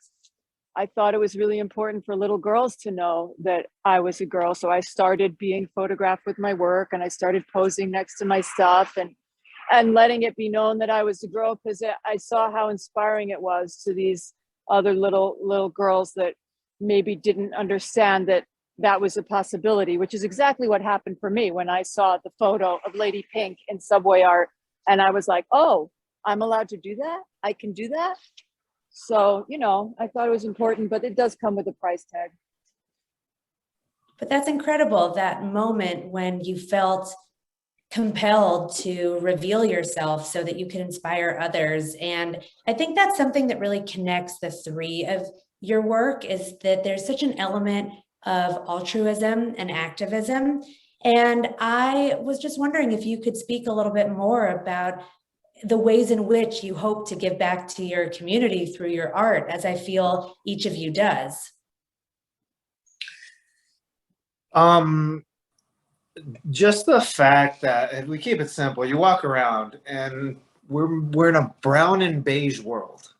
I thought it was really important for little girls to know that I was a girl. So I started being photographed with my work, and I started posing next to my stuff, and letting it be known that I was a girl, because I saw how inspiring it was to these other little girls that maybe didn't understand that that was a possibility, which is exactly what happened for me when I saw the photo of Lady Pink in Subway Art. And I was like, oh, I'm allowed to do that? I can do that? So, you know, I thought it was important, but it does come with a price tag. But that's incredible, that moment when you felt compelled to reveal yourself so that you can inspire others. And I think that's something that really connects the three of your work, is that there's such an element of altruism and activism. And I was just wondering if you could speak a little bit more about the ways in which you hope to give back to your community through your art, as I feel each of you does. Just the fact that, if we keep it simple, you walk around and we're in a brown and beige world.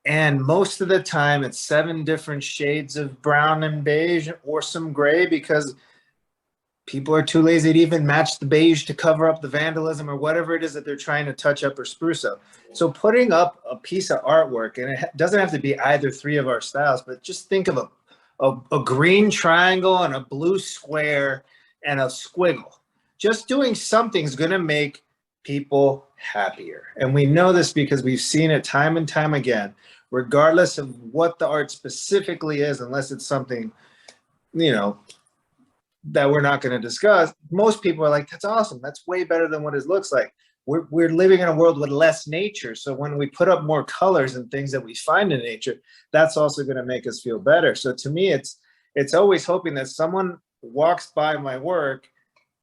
And most of the time it's 7 different shades of brown and beige, or some gray, because people are too lazy to even match the beige to cover up the vandalism or whatever it is that they're trying to touch up or spruce up. So putting up a piece of artwork, and it doesn't have to be either 3 of our styles, but just think of a green triangle and a blue square and a squiggle. Just doing something is going to make people happier. And we know this because we've seen it time and time again, regardless of what the art specifically is, unless it's something, you know, that we're not going to discuss. Most people are like, that's awesome. That's way better than what it looks like. We're living in a world with less nature. So when we put up more colors and things that we find in nature, that's also going to make us feel better. So to me, it's always hoping that someone walks by my work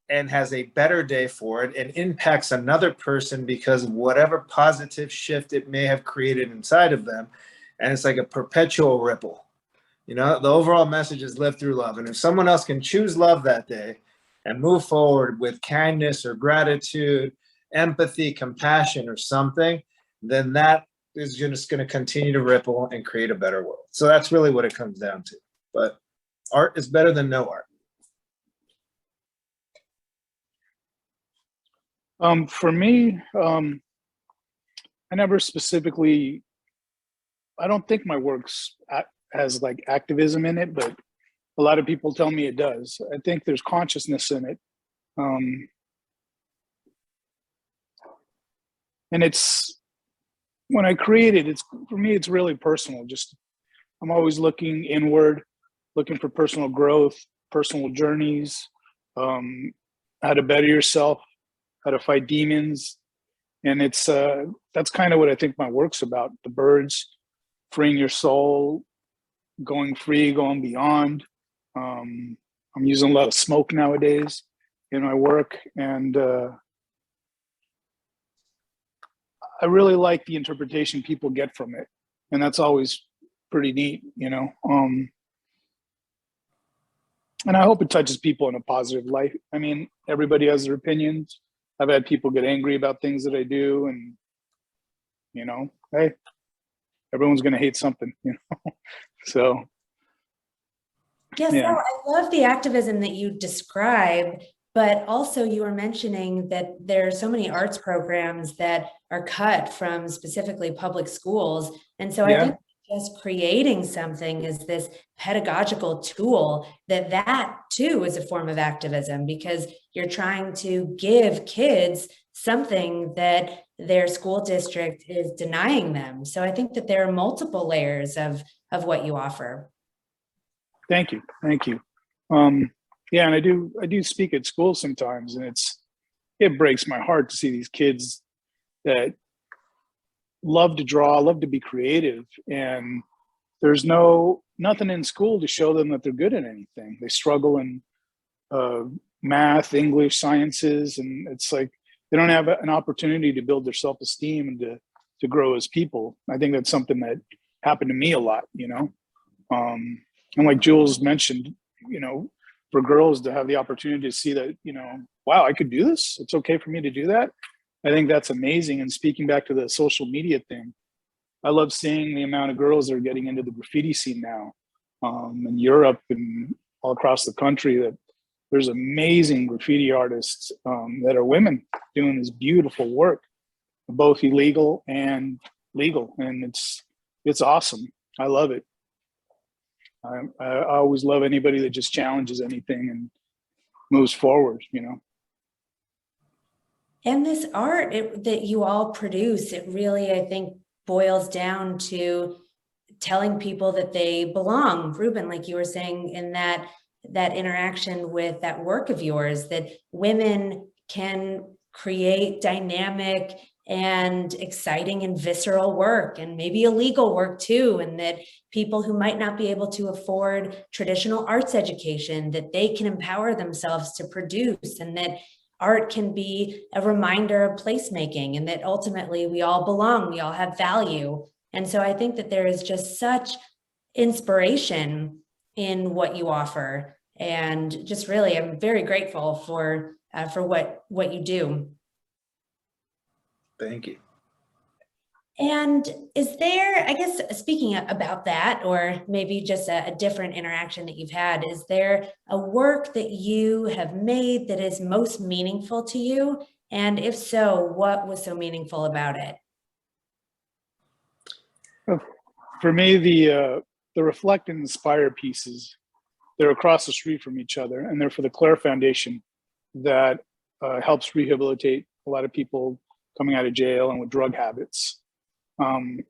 and has a better day for it and impacts another person because of whatever positive shift it may have created inside of them. And it's like a perpetual ripple. You know, the overall message is live through love. And if someone else can choose love that day and move forward with kindness or gratitude, empathy, compassion, or something, then that is just going to continue to ripple and create a better world. So that's really what it comes down to. But art is better than no art. For me, I never specifically, I don't think my work's has like activism in it, but a lot of people tell me it does. I think there's consciousness in it. And it's, when I create it, it's, for me, it's really personal. Just, I'm always looking inward, looking for personal growth, personal journeys, how to better yourself, how to fight demons. And it's, that's kind of what I think my work's about. The birds, freeing your soul, going free, going beyond. I'm using a lot of smoke nowadays in my work, and I really like the interpretation people get from it, and that's always pretty neat, you know. And I hope it touches people in a positive light. I mean, everybody has their opinions. I've had people get angry about things that I do, and you know, hey, everyone's gonna hate something, you know. So Yes, yeah. no, I love the activism that you describe, but also you were mentioning that there are so many arts programs that are cut from specifically public schools. And so I think just creating something is this pedagogical tool that too is a form of activism, because you're trying to give kids something that their school district is denying them. So I think that there are multiple layers of what you offer. Thank you. Thank you. Yeah, and I do speak at school sometimes, and it breaks my heart to see these kids that love to draw, love to be creative, and there's nothing in school to show them that they're good at anything. They struggle in math, English, sciences, and it's like they don't have an opportunity to build their self-esteem and to grow as people. I think that's something that happened to me a lot, you know. And like Jules mentioned, you know, for girls to have the opportunity to see that, you know, wow, I could do this. It's okay for me to do that. I think that's amazing. And speaking back to the social media thing, I love seeing the amount of girls that are getting into the graffiti scene now, in Europe and all across the country. That there's amazing graffiti artists that are women doing this beautiful work, both illegal and legal, and it's awesome. I love it. I always love anybody that just challenges anything and moves forward, you know. And this art that you all produce, it really, I think, boils down to telling people that they belong. Ruben, like you were saying in that interaction with that work of yours, that women can create dynamic and exciting and visceral work, and maybe illegal work too, and that people who might not be able to afford traditional arts education, that they can empower themselves to produce, and that art can be a reminder of placemaking, and that ultimately we all belong, we all have value. And so I think that there is just such inspiration in what you offer, and just really, I'm very grateful for what you do. Thank you. And is there, I guess, speaking about that, or maybe just a different interaction that you've had, is there a work that you have made that is most meaningful to you? And if so, what was so meaningful about it? For me, the Reflect and Inspire pieces, they're across the street from each other, and they're for the Claire Foundation that helps rehabilitate a lot of people coming out of jail and with drug habits. I've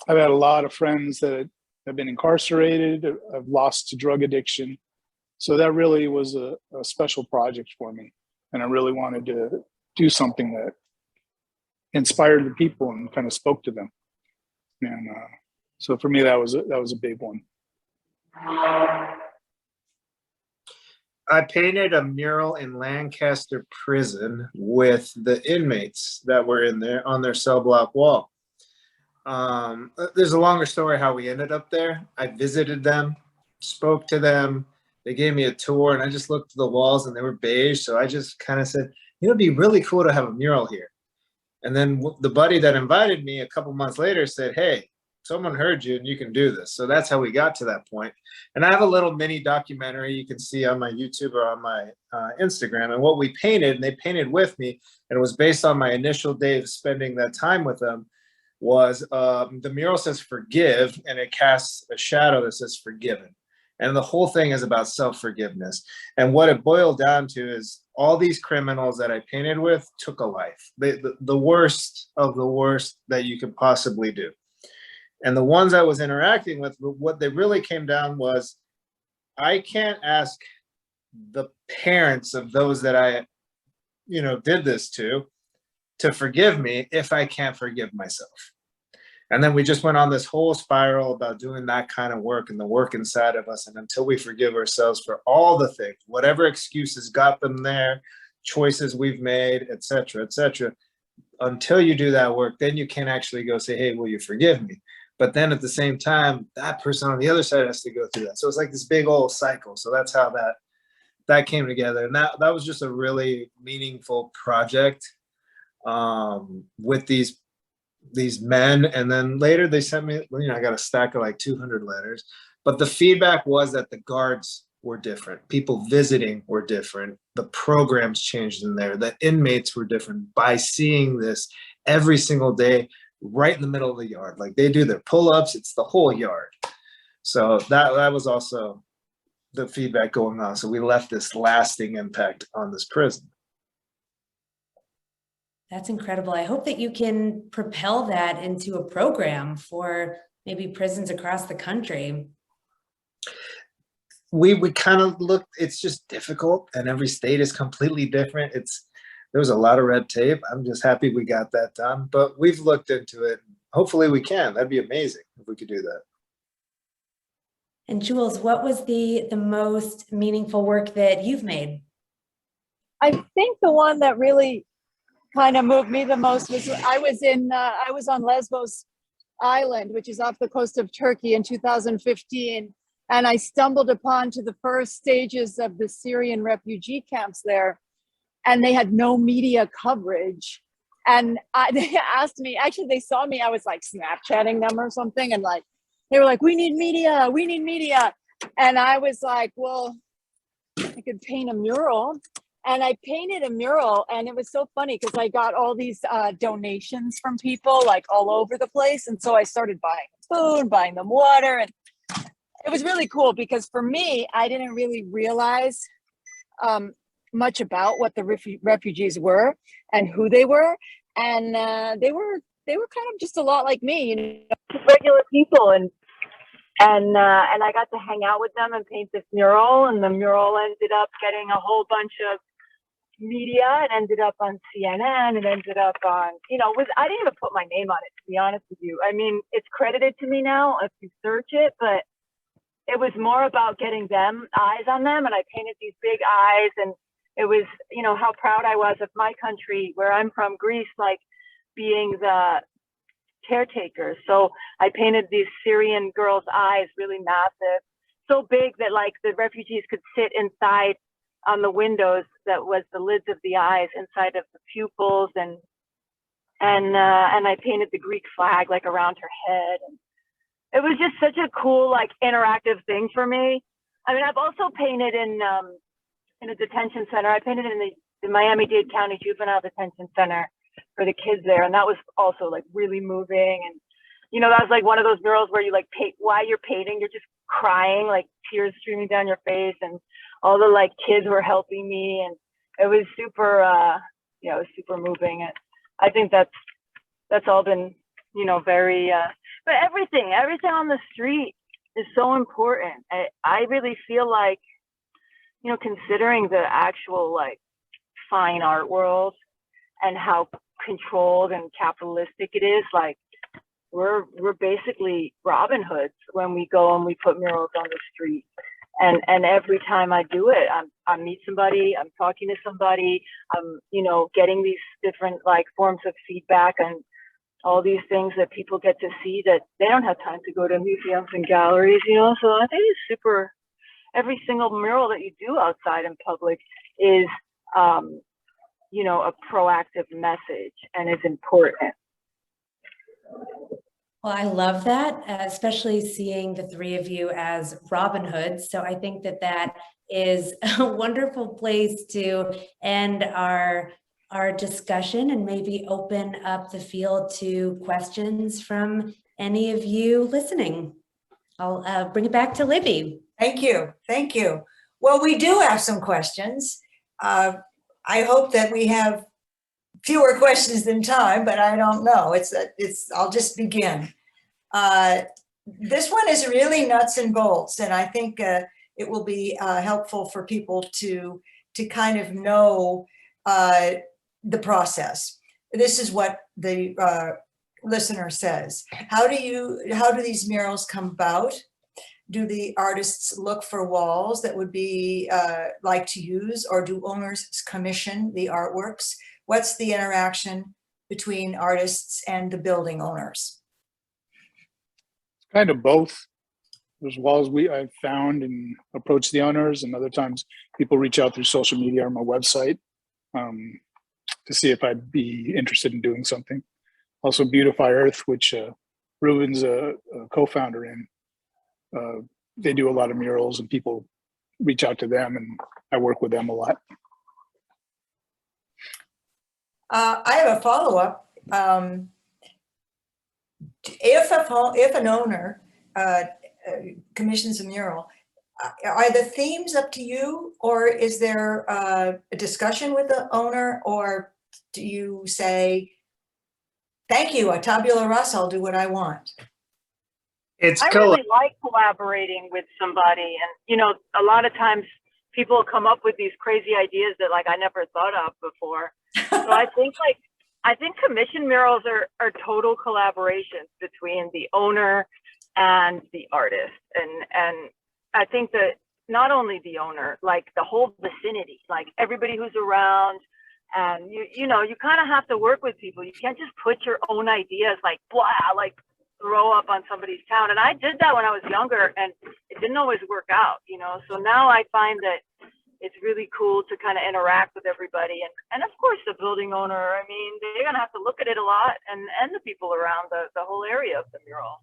had a lot of friends that have been incarcerated, have lost to drug addiction. So that really was a special project for me. And I really wanted to do something that inspired the people and kind of spoke to them. And so for me, that was a big one. I painted a mural in Lancaster prison with the inmates that were in there on their cell block wall. There's a longer story how we ended up there. I visited them, spoke to them. They gave me a tour, and I just looked at the walls and they were beige. So I just kind of said, you know, it'd be really cool to have a mural here. And then the buddy that invited me a couple months later said, hey, someone heard you and you can do this. So that's how we got to that point. And I have a little mini documentary you can see on my YouTube or on my Instagram. And what we painted, and they painted with me, and it was based on my initial day of spending that time with them, was the mural says forgive, and it casts a shadow that says forgiven. And the whole thing is about self-forgiveness. And what it boiled down to is all these criminals that I painted with took a life. The worst of the worst that you could possibly do. And the ones I was interacting with, what they really came down was, I can't ask the parents of those that I, did this to forgive me if I can't forgive myself. And then we just went on this whole spiral about doing that kind of work and the work inside of us. And until we forgive ourselves for all the things, whatever excuses got them there, choices we've made, et cetera, until you do that work, then you can actually go say, hey, will you forgive me? But then at the same time, that person on the other side has to go through that. So it's like this big old cycle. So that's how that came together. And that was just a really meaningful project with these men. And then later they sent me, I got a stack of like 200 letters. But the feedback was that the guards were different. People visiting were different. The programs changed in there. The inmates were different by seeing this every single day, right in the middle of the yard. Like they do their pull-ups, it's the whole yard. So that was also the feedback going on. So we left this lasting impact on this prison. That's incredible. I hope that you can propel that into a program for maybe prisons across the country. We kind of looked, it's just difficult, and every state is completely different. There was a lot of red tape. I'm just happy we got that done, but we've looked into it. Hopefully we can. That'd be amazing if we could do that. And Jules, what was the most meaningful work that you've made? I think the one that really kind of moved me the most was I was on Lesbos Island, which is off the coast of Turkey, in 2015. And I stumbled upon to the first stages of the Syrian refugee camps there, and they had no media coverage. And they asked me, actually, they saw me, I was like Snapchatting them or something. And like, they were like, we need media, we need media. And I was like, well, I could paint a mural. And I painted a mural, and it was so funny because I got all these donations from people like all over the place. And so I started buying food, buying them water. And it was really cool because for me, I didn't really realize much about what the refugees were and who they were. And they were kind of just a lot like me, you know, just regular people. And I got to hang out with them and paint this mural, and the mural ended up getting a whole bunch of media. It ended up on CNN. It ended up on, you know, I didn't even put my name on it, to be honest with you. I mean, it's credited to me now if you search it, but it was more about getting them eyes on them. And I painted these big eyes, and it was, you know, how proud I was of my country, where I'm from, Greece, like being the caretakers. So I painted these Syrian girls' eyes really massive, so big that like the refugees could sit inside on the windows, that was the lids of the eyes inside of the pupils. And I painted the Greek flag like around her head. And it was just such a cool, like interactive thing for me. I mean, I've also painted in a detention center. I painted in the Miami-Dade County Juvenile Detention Center for the kids there. And that was also like really moving. And, you know, that was like one of those murals where you like paint, while you're painting, you're just crying, like tears streaming down your face. And all the like kids were helping me. And it was super, it was super moving. And I think that's all been, you know, very, but everything on the street is so important. I really feel like, you know, considering the actual like fine art world and how controlled and capitalistic it is, like we're basically Robin Hoods when we go and we put murals on the street. And every time I do it, I meet somebody, I'm talking to somebody, I'm, you know, getting these different like forms of feedback and all these things that people get to see that they don't have time to go to museums and galleries, you know. So I think it's super, every single mural that you do outside in public is, you know, a proactive message and is important. Well, I love that, especially seeing the three of you as Robin Hoods. So I think that is a wonderful place to end our discussion and maybe open up the field to questions from any of you listening. I'll bring it back to Libby. Thank you. Thank you. Well, we do have some questions. I hope that we have fewer questions than time, but I don't know. I'll just begin. This one is really nuts and bolts, and I think it will be helpful for people to kind of know the process. This is what the listener says. How do these murals come about? Do the artists look for walls that would be like to use, or do owners commission the artworks? What's the interaction between artists and the building owners? Kind of both. There's walls I've found and approached the owners, and other times people reach out through social media or my website to see if I'd be interested in doing something. Also Beautify Earth, which Ruben's a co-founder in. They do a lot of murals and people reach out to them, and I work with them a lot. I have a follow-up. If an owner commissions a mural, are the themes up to you, or is there a discussion with the owner, or do you say, thank you, a tabula rasa, I'll do what I want? I really like collaborating with somebody, and you know, a lot of times people come up with these crazy ideas that like I never thought of before. So I think commission murals are total collaborations between the owner and the artist, and I think that not only the owner, like the whole vicinity, like everybody who's around, and you know, you kind of have to work with people. You can't just put your own ideas like blah, like throw up on somebody's town. And I did that when I was younger, and it didn't always work out, you know. So now I find that it's really cool to kind of interact with everybody, and of course the building owner. I mean, they're gonna have to look at it a lot, and the people around the whole area of the mural.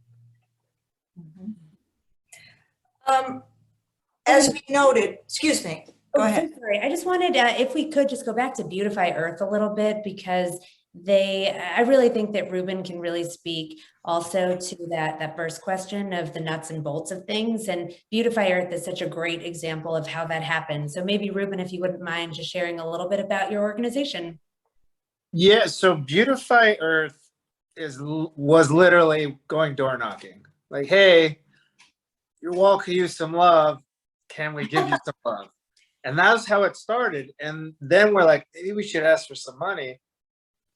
As we noted, excuse me, go ahead. So sorry, I just wanted, if we could just go back to Beautify Earth a little bit, because I really think that Ruben can really speak also to that first question of the nuts and bolts of things. And Beautify Earth is such a great example of how that happens. So maybe Ruben, if you wouldn't mind just sharing a little bit about your organization. Yeah, so Beautify Earth was literally going door knocking. Like, hey, your wall could use some love. Can we give you some love? And that's how it started. And then we're like, maybe we should ask for some money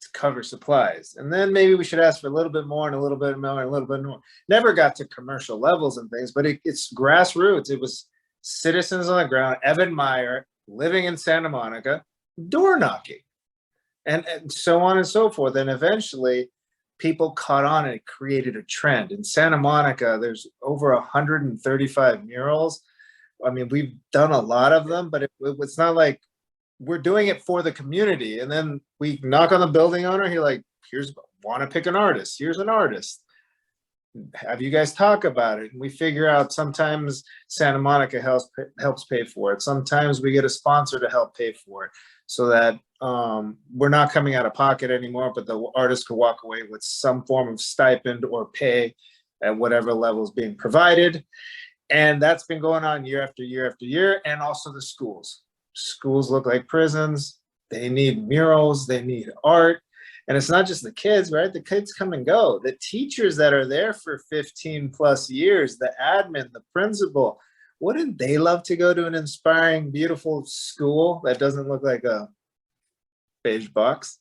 to cover supplies. And then maybe we should ask for a little bit more and a little bit more and a little bit more. Never got to commercial levels and things, but it's grassroots. It was citizens on the ground, Evan Meyer, living in Santa Monica, door knocking, and so on and so forth. And eventually people caught on and it created a trend. In Santa Monica, there's over 135 murals. I mean, we've done a lot of them, but it's not like we're doing it for the community. And then we knock on the building owner. He like, want to pick an artist. Here's an artist. Have you guys talk about it? And we figure out sometimes Santa Monica helps pay for it. Sometimes we get a sponsor to help pay for it so that we're not coming out of pocket anymore, but the artist could walk away with some form of stipend or pay at whatever level is being provided. And that's been going on year after year after year. And also the schools. Schools look like prisons. They need murals. They need art. And it's not just the kids, right? The kids come and go. The teachers that are there for 15 plus years, the admin, the principal, wouldn't they love to go to an inspiring, beautiful school that doesn't look like a beige box?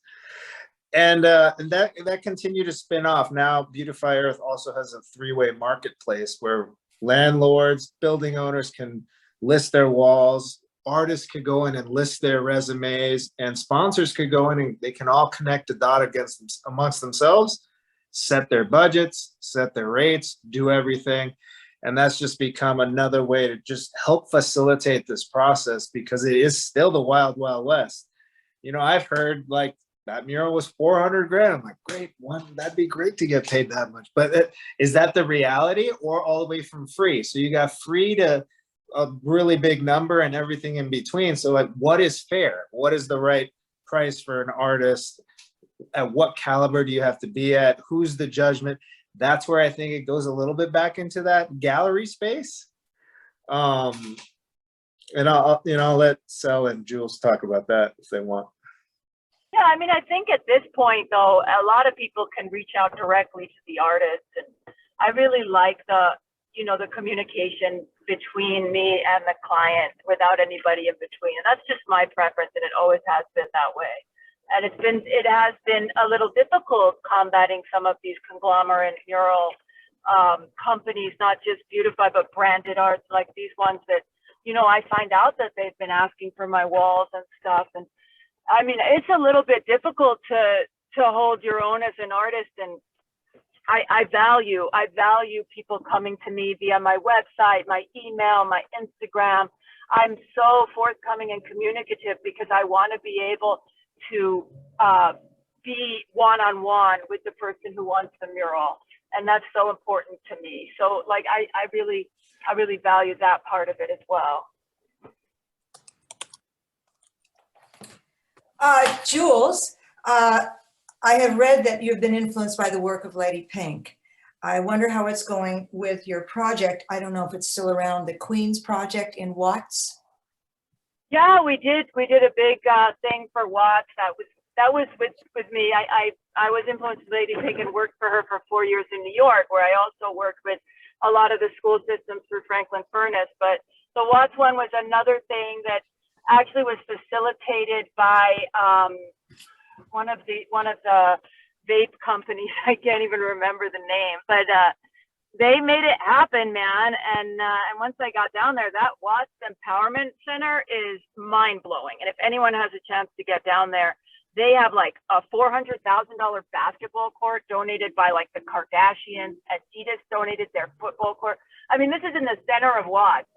And that continued to spin off. Now, Beautify Earth also has a three-way marketplace where landlords, building owners can list their walls, artists could go in and list their resumes, and sponsors could go in and they can all connect a dot amongst themselves, set their budgets, set their rates, do everything. And that's just become another way to just help facilitate this process, because it is still the wild, wild west. You know, I've heard like that mural was 400 grand. I'm like, great, that'd be great to get paid that much. But is that the reality, or all the way from free? So you got free to a really big number and everything in between. So like, what is fair? What is the right price for an artist? At what caliber do you have to be at? Who's the judgment? That's where I think it goes a little bit back into that gallery space. And I'll let Sel and Jules talk about that if they want. Yeah, I mean, I think at this point, though, a lot of people can reach out directly to the artist, and I really like the communication between me and the client without anybody in between. And that's just my preference, and it always has been that way. And it has been a little difficult combating some of these conglomerate mural companies, not just Beautify, but branded arts like these ones that, I find out that they've been asking for my walls and stuff. And I mean, it's a little bit difficult to hold your own as an artist. And I value people coming to me via my website, my email, my Instagram. I'm so forthcoming and communicative because I want to be able to be one-on-one with the person who wants the mural. And that's so important to me. So like, I really value that part of it as well. Jules, I have read that you've been influenced by the work of Lady Pink. I wonder how it's going with your project. I don't know if it's still around, the Queen's Project in Watts. Yeah, we did a big thing for Watts. That was with me. I was influenced with Lady Pink and worked for her for 4 years in New York, where I also worked with a lot of the school systems through Franklin Furnace. But the Watts one was another thing that actually was facilitated by one of the vape companies. I can't even remember the name, but they made it happen, man. And once I got down there, that Watts Empowerment Center is mind blowing. And if anyone has a chance to get down there, they have like a $400,000 basketball court donated by like the Kardashians. Adidas donated their football court. I mean, this is in the center of Watts.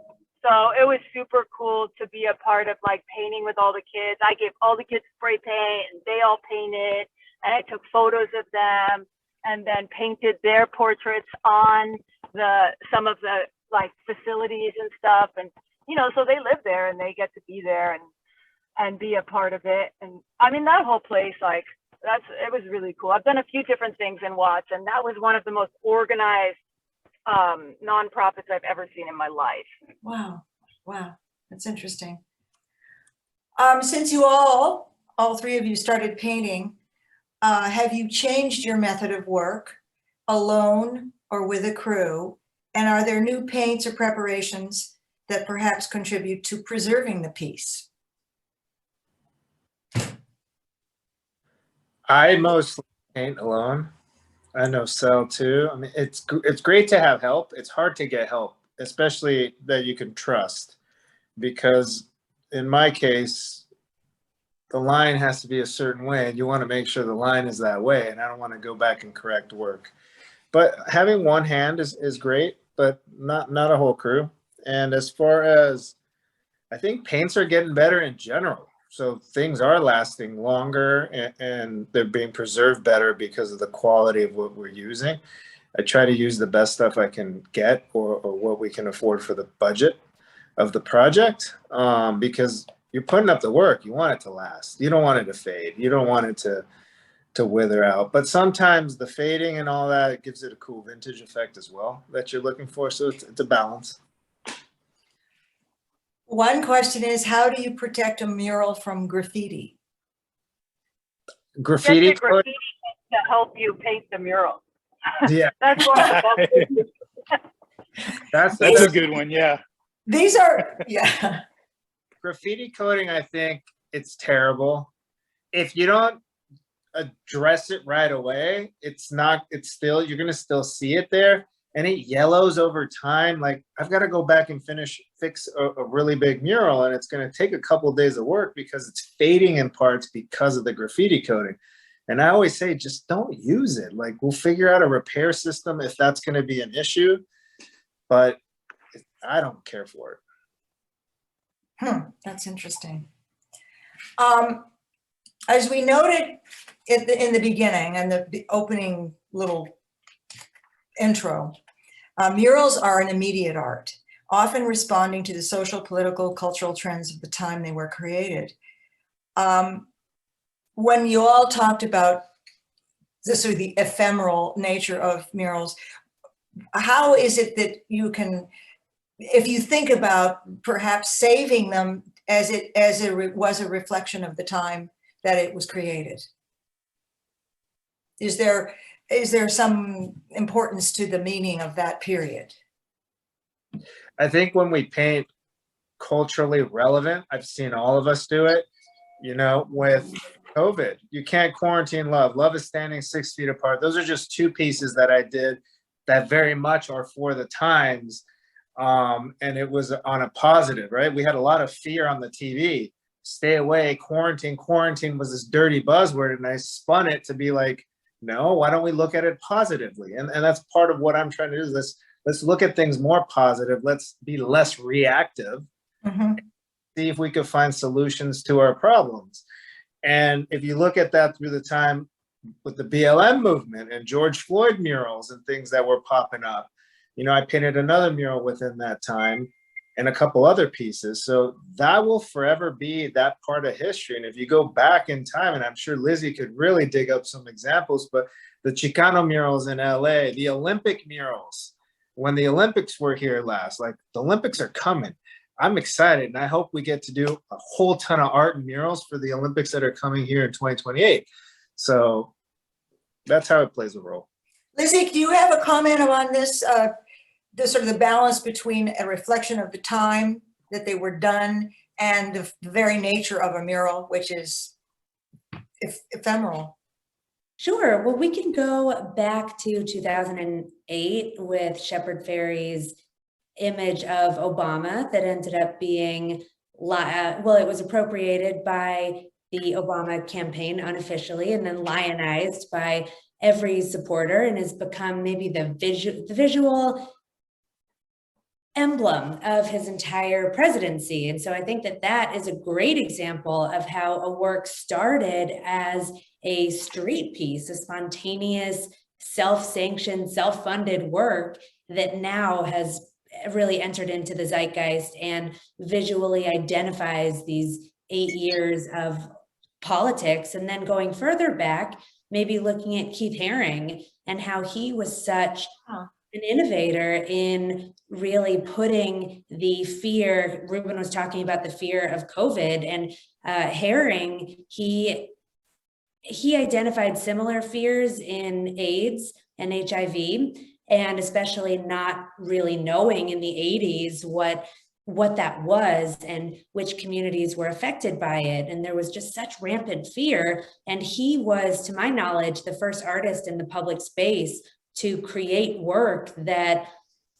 So it was super cool to be a part of like painting with all the kids. I gave all the kids spray paint and they all painted, and I took photos of them and then painted their portraits on some of the like facilities and stuff. And, you know, so they live there and they get to be there and be a part of it. And I mean, that whole place, like it was really cool. I've done a few different things in Watts, and that was one of the most organized nonprofits I've ever seen in my life. Wow. Wow. That's interesting. Since you all three of you started painting, have you changed your method of work alone or with a crew? And are there new paints or preparations that perhaps contribute to preserving the piece? I mostly paint alone. I know Sel too. I mean, it's great to have help. It's hard to get help, especially that you can trust, because in my case, the line has to be a certain way, and you want to make sure the line is that way, and I don't want to go back and correct work. But having one hand is great, but not a whole crew. And as far as, I think paints are getting better in general. So things are lasting longer and they're being preserved better because of the quality of what we're using. I try to use the best stuff I can get or what we can afford for the budget of the project, because you're putting up the work. You want it to last. You don't want it to fade. You don't want it to wither out. But sometimes the fading and all that gives it a cool vintage effect as well that you're looking for. So it's a balance. One question is, how do you protect a mural from graffiti? Graffiti. Get the graffiti to help you paint the mural. Yeah. That's one of the best. That's a good one. Yeah. These are, yeah. Graffiti coating, I think it's terrible. If you don't address it right away, you're going to still see it there. And it yellows over time. Like, I've got to go back and fix a really big mural, and it's going to take a couple of days of work because it's fading in parts because of the graffiti coating. And I always say, just don't use it. Like, we'll figure out a repair system if that's going to be an issue, but I don't care for it. That's interesting. As we noted in the beginning and the opening little intro, murals are an immediate art, often responding to the social, political, cultural trends of the time they were created. When you all talked about this, or the ephemeral nature of murals, how is it that you can, if you think about perhaps saving them as it was a reflection of the time that it was created? Is there some importance to the meaning of that period? I think when we paint culturally relevant, I've seen all of us do it, with COVID. You can't quarantine love. Love is standing 6 feet apart. Those are just two pieces that I did that very much are for the times. And it was on a positive, right? We had a lot of fear on the TV. Stay away, quarantine. Quarantine was this dirty buzzword, and I spun it to be like, no, why don't we look at it positively? And that's part of what I'm trying to do is let's look at things more positive. Let's be less reactive. Mm-hmm. See if we could find solutions to our problems. And if you look at that through the time with the BLM movement and George Floyd murals and things that were popping up, I painted another mural within that time and a couple other pieces. So that will forever be that part of history. And if you go back in time, and I'm sure Lizzie could really dig up some examples, but the Chicano murals in LA, the Olympic murals, when the Olympics were here last, like the Olympics are coming. I'm excited, and I hope we get to do a whole ton of art and murals for the Olympics that are coming here in 2028. So that's how it plays a role. Lizzie, do you have a comment on this, the sort of the balance between a reflection of the time that they were done and the very nature of a mural, which is ephemeral? Sure. Well, we can go back to 2008 with Shepard Fairey's image of Obama that ended up being, it was appropriated by the Obama campaign unofficially, and then lionized by every supporter, and has become maybe the visual emblem of his entire presidency. And so I think that that is a great example of how a work started as a street piece, a spontaneous, self-sanctioned, self-funded work that now has really entered into the zeitgeist and visually identifies these 8 years of politics. And then going further back, maybe looking at Keith Haring and how he was such an innovator in really putting the fear. Ruben was talking about the fear of COVID, and Haring, he identified similar fears in AIDS and HIV, and especially not really knowing in the 80s what that was and which communities were affected by it. And there was just such rampant fear. And he was, to my knowledge, the first artist in the public space to create work that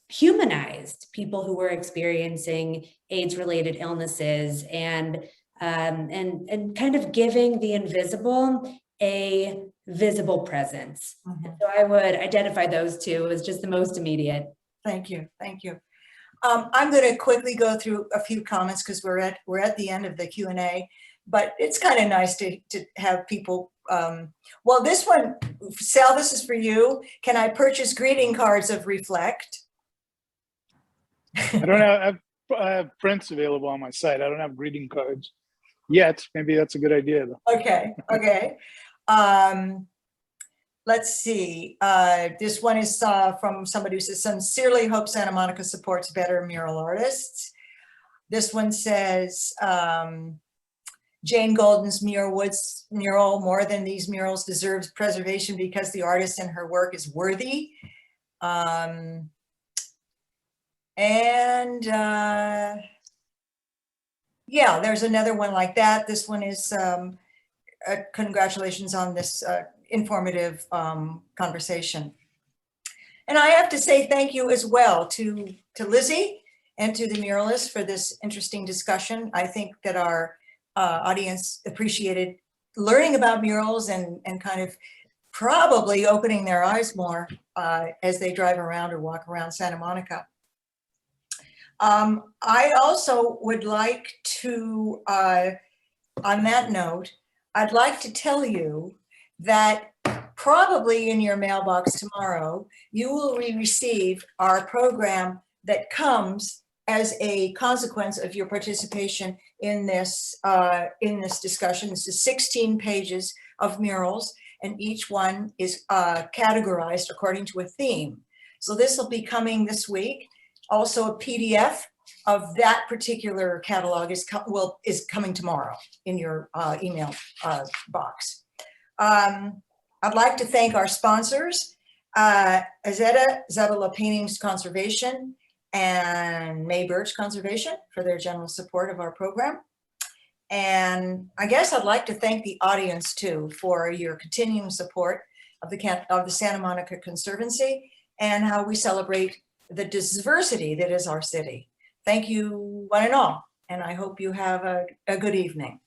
humanized people who were experiencing AIDS-related illnesses and kind of giving the invisible a visible presence. Mhm. So I would identify those two as just the most immediate. Thank you. Thank you. I'm going to quickly go through a few comments because we're at the end of the Q&A, but it's kind of nice to have people. Well, this one, Sal, this is for you. Can I purchase greeting cards of Reflect? I don't have, I have prints available on my site. I don't have greeting cards yet. Maybe that's a good idea though. Okay. Okay. Let's see. This one is from somebody who says, sincerely hope Santa Monica supports better mural artists. This one says, Jane Golden's Muir Woods mural, more than these murals, deserves preservation because the artist and her work is worthy. Yeah, there's another one like that. This one is congratulations on this informative conversation. And I have to say thank you as well to Lizzie and to the muralists for this interesting discussion. I think that our audience appreciated learning about murals and kind of probably opening their eyes more as they drive around or walk around Santa Monica. I also would like to, on that note, I'd like to tell you that probably in your mailbox tomorrow, you will receive our program that comes as a consequence of your participation in this discussion. This is 16 pages of murals, and each one is categorized according to a theme. So this will be coming this week. Also, a PDF of that particular catalog is coming tomorrow in your email box. I'd like to thank our sponsors, Azeta Zabala Paintings Conservation and May Birch Conservation for their general support of our program. And I guess I'd like to thank the audience too for your continuing support of the Santa Monica Conservancy and how we celebrate the diversity that is our city. Thank you one and all, and I hope you have a good evening.